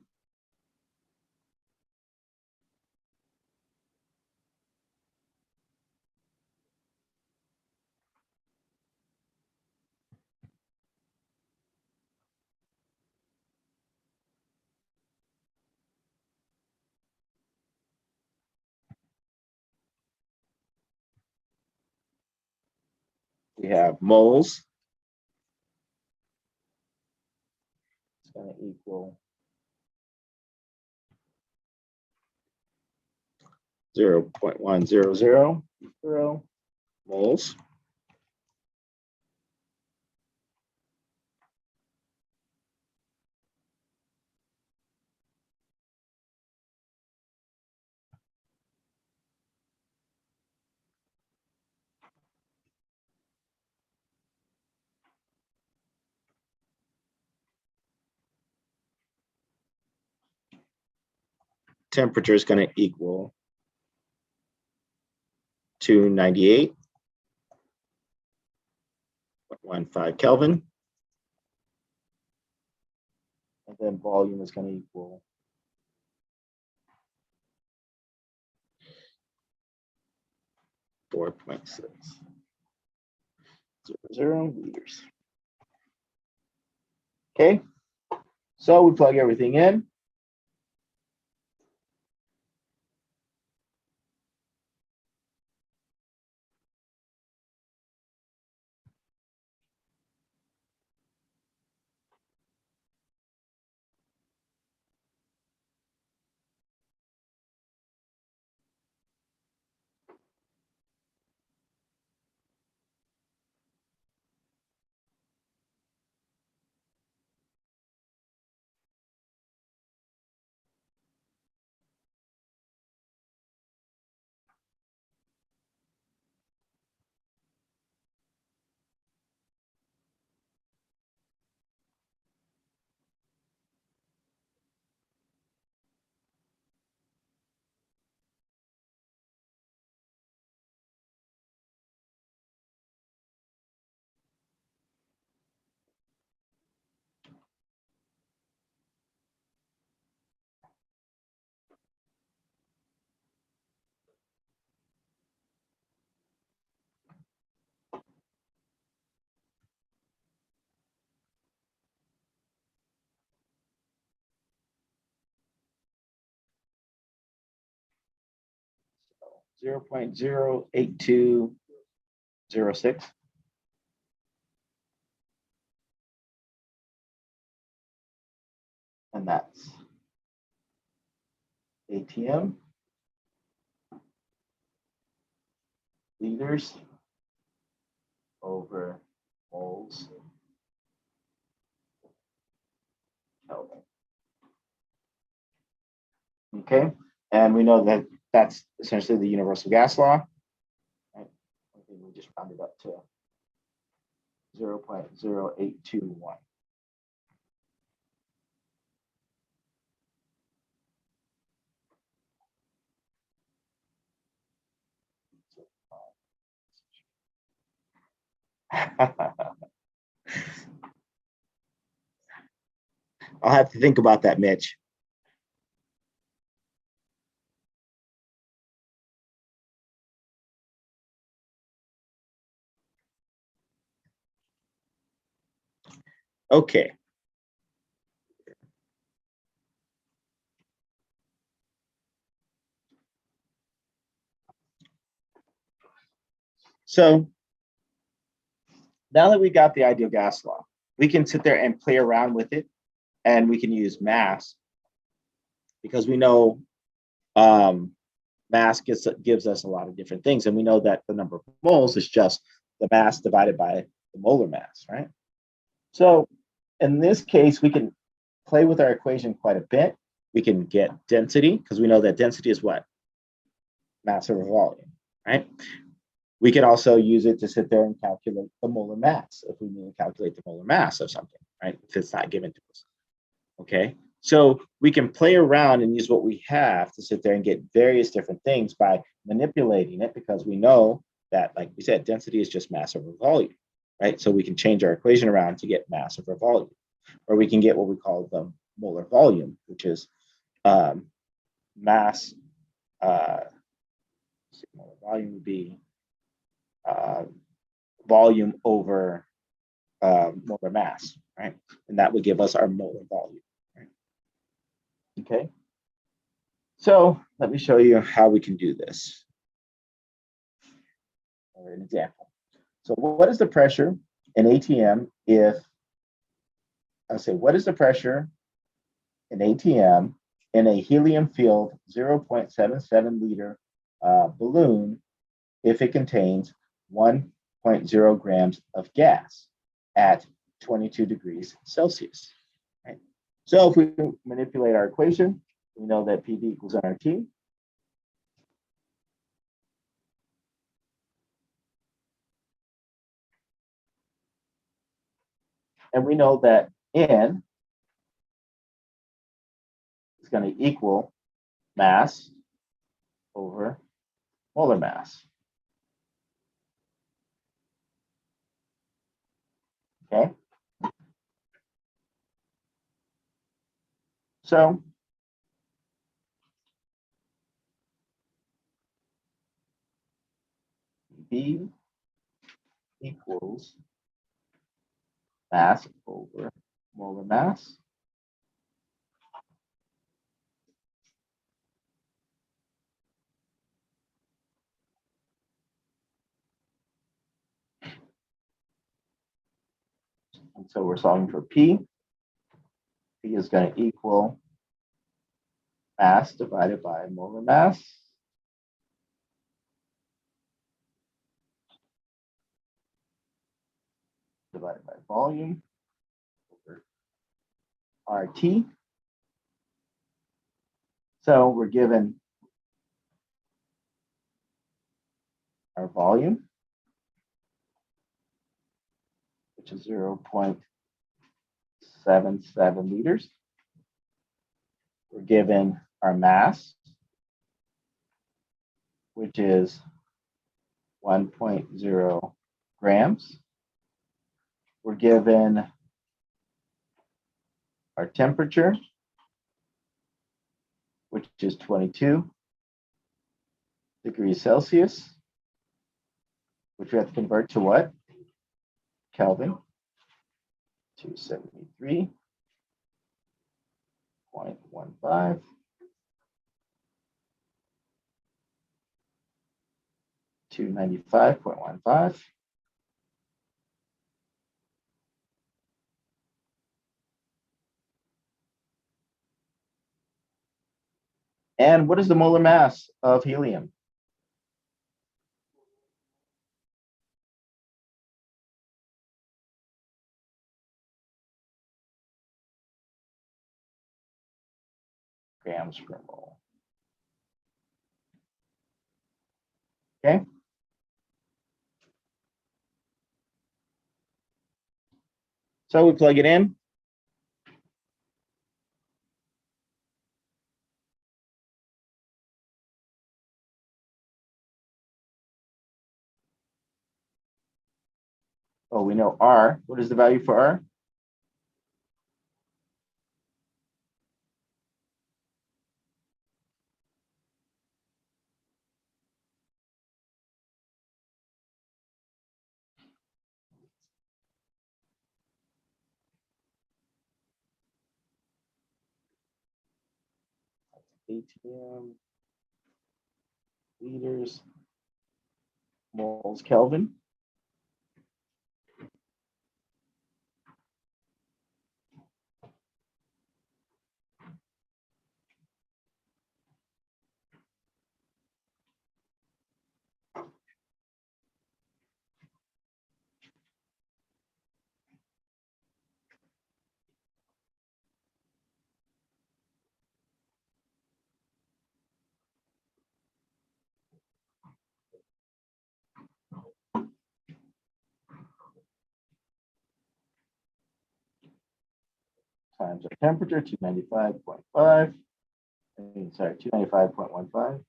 We have moles. It's going to equal 0.1000 moles. Temperature is going to equal 298.15 Kelvin. And then volume is going to equal 4.600 liters. Okay, so we plug everything in. 0.08206. And that's ATM liters over moles Kelvin. Okay, and we know that that's essentially the universal gas law. Right? I think we just rounded up to 0.0821. I'll have to think about that, Mitch. Okay. So now that we got the ideal gas law, we can sit there and play around with it, and we can use mass because we know mass gives us a lot of different things, and we know that the number of moles is just the mass divided by the molar mass, right? So in this case, we can play with our equation quite a bit. We can get density because we know that density is what? Mass over volume, right? We can also use it to sit there and calculate the molar mass if we need to calculate the molar mass of something, right? If it's not given to us. Okay, so we can play around and use what we have to sit there and get various different things by manipulating it because we know that, like we said, density is just mass over volume, right? So we can change our equation around to get mass over volume, or we can get what we call the molar volume, which is mass. Molar volume would be volume over molar mass, right? And that would give us our molar volume, right? Okay. So let me show you how we can do this. Or an example. So what is the pressure in ATM if, I'll say, what is the pressure in ATM in a helium-filled 0.77 liter balloon if it contains 1.0 grams of gas at 22 degrees Celsius, right? So if we manipulate our equation, we know that PV equals nRT. And we know that N is going to equal mass over molar mass. Okay. So B equals mass over molar mass. And so we're solving for P. P is going to equal mass divided by molar mass. Divided by volume over RT. So we're given our volume, which is 0.77 liters. We're given our mass, which is 1.0 grams. We're given our temperature, which is 22 degrees Celsius, which we have to convert to what? Kelvin, 273.15. 295.15. And what is the molar mass of helium? Grams per mole. Okay. So we plug it in. Oh, we know R. What is the value for R? ATM, liters, moles, Kelvin. Times our temperature, 295.5. Sorry, 295.15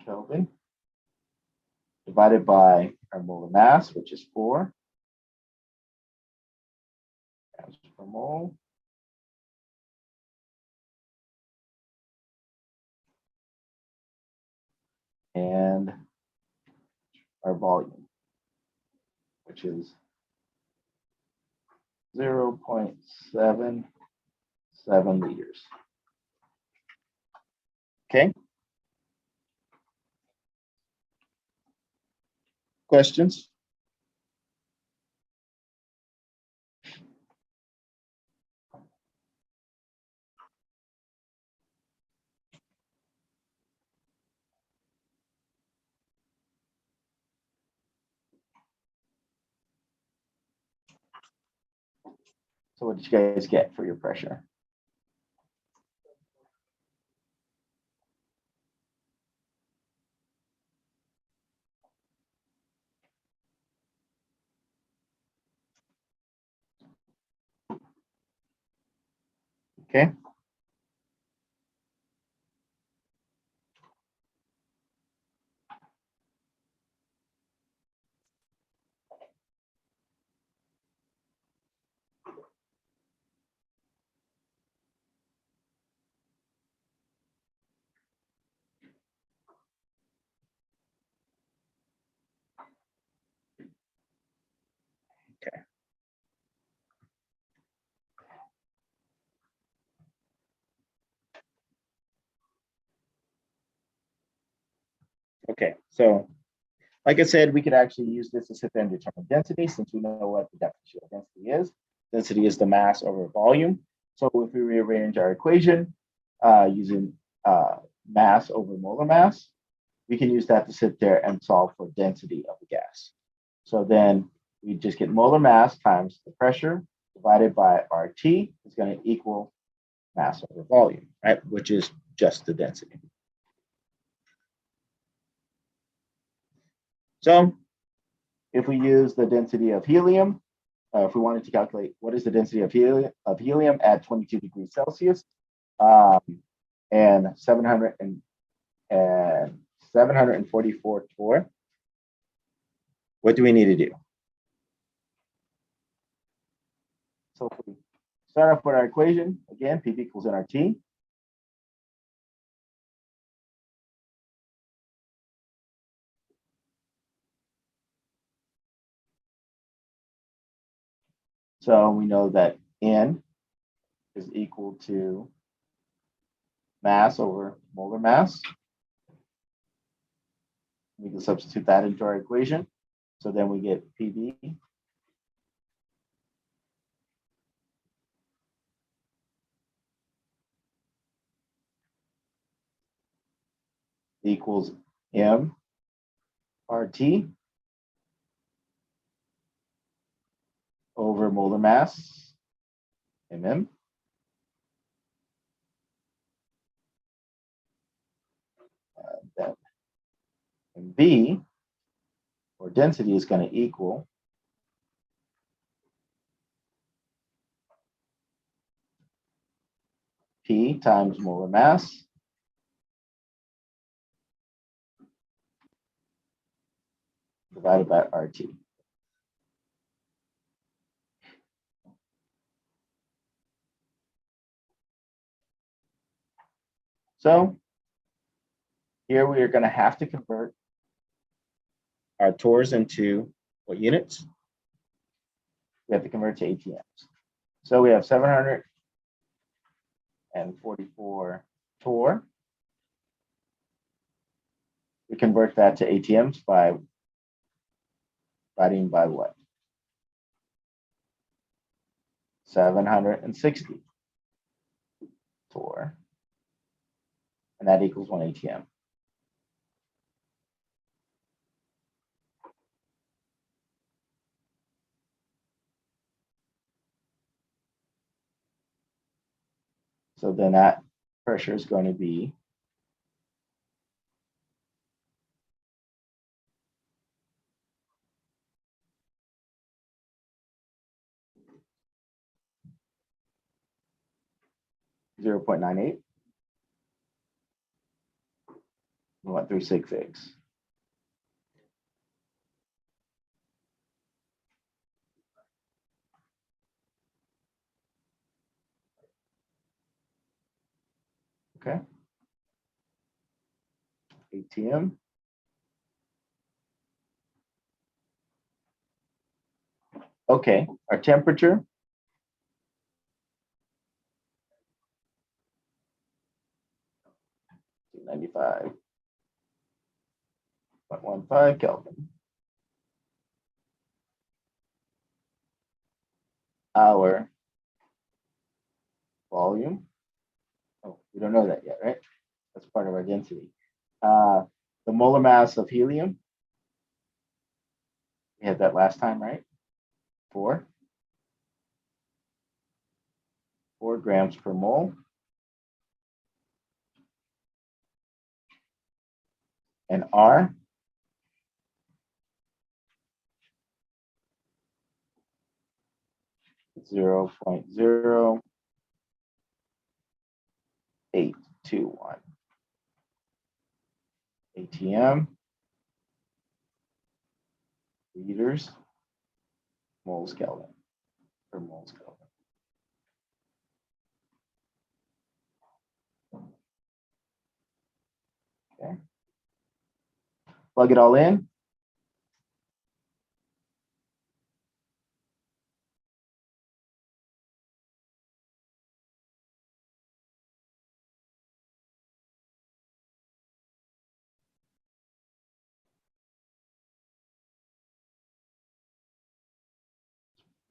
Kelvin. Divided by our molar mass, which is 4 grams per mole. And our volume, which is 0.77 liters. Okay. Questions? So what did you guys get for your pressure? Okay. Okay. Okay, so like I said, we could actually use this to sit there and determine density since we know what the definition of density is. Density is the mass over volume. So if we rearrange our equation using mass over molar mass, we can use that to sit there and solve for density of the gas. So then we just get molar mass times the pressure divided by RT is going to equal mass over volume, right? Which is just the density. So if we use the density of helium, if we wanted to calculate what is the density of helium at 22 degrees Celsius and 744 torr, what do we need to do? So if we start off with our equation, again, P equals nRT. So we know that N is equal to mass over molar mass. We can substitute that into our equation. So then we get PV equals M RT over molar mass, MM. Then MV, or density, is going to equal P times molar mass divided by RT. So here we are going to have to convert our torrs into what units? We have to convert to ATMs. So we have 744 torr. We convert that to ATMs by dividing by what? 760 torr. And that equals 1 ATM. So then that pressure is going to be 0.98. We went through sig figs. Okay. ATM. Okay, our temperature. $95.15 Kelvin. Our volume. Oh, we don't know that yet, right? That's part of our density. The molar mass of helium. We had that last time, right? 4 grams per mole. And R, .0821 ATM, liters, moles Kelvin, per moles Kelvin. Okay. Plug it all in.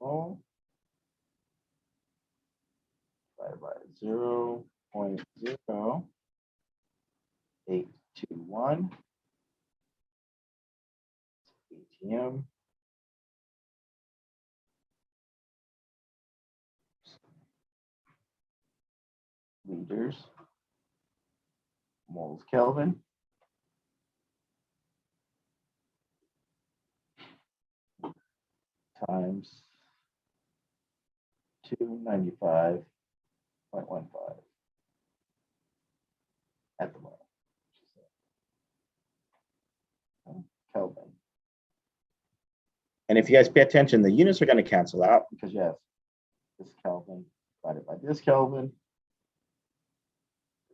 Mole divided by 0.0821 ATM. Liters, moles Kelvin. Times 295.15 at the moment. Kelvin. And if you guys pay attention, the units are going to cancel out because you have this Kelvin divided by this Kelvin.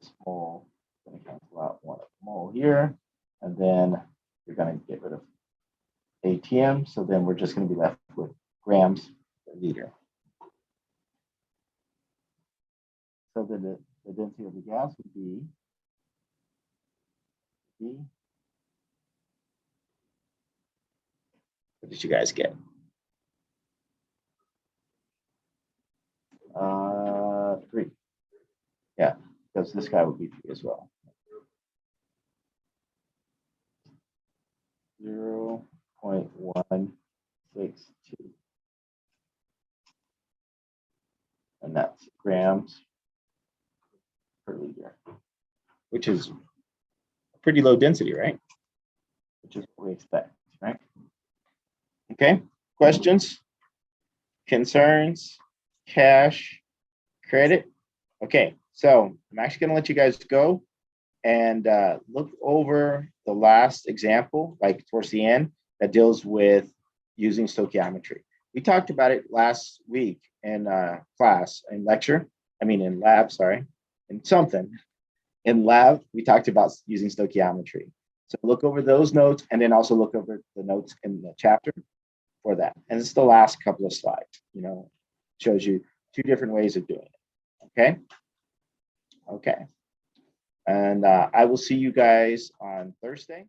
This mole is going to cancel out one mole here. And then you're going to get rid of ATM. So then we're just going to be left with grams per liter. So the density of the gas would be What did you guys get? 3. Yeah, because this guy would be 3 as well. 0.162. And that's grams per liter, which is a pretty low density, right? Which is what we expect, right? Okay, questions, concerns, cash, credit? Okay, so I'm actually going to let you guys go and look over the last example, like towards the end, that deals with using stoichiometry. We talked about it last week in class, in lab, sorry, in something. In lab, we talked about using stoichiometry. So look over those notes and then also look over the notes in the chapter for that. And it's the last couple of slides, shows you 2 different ways of doing it. Okay. Okay. And I will see you guys on Thursday.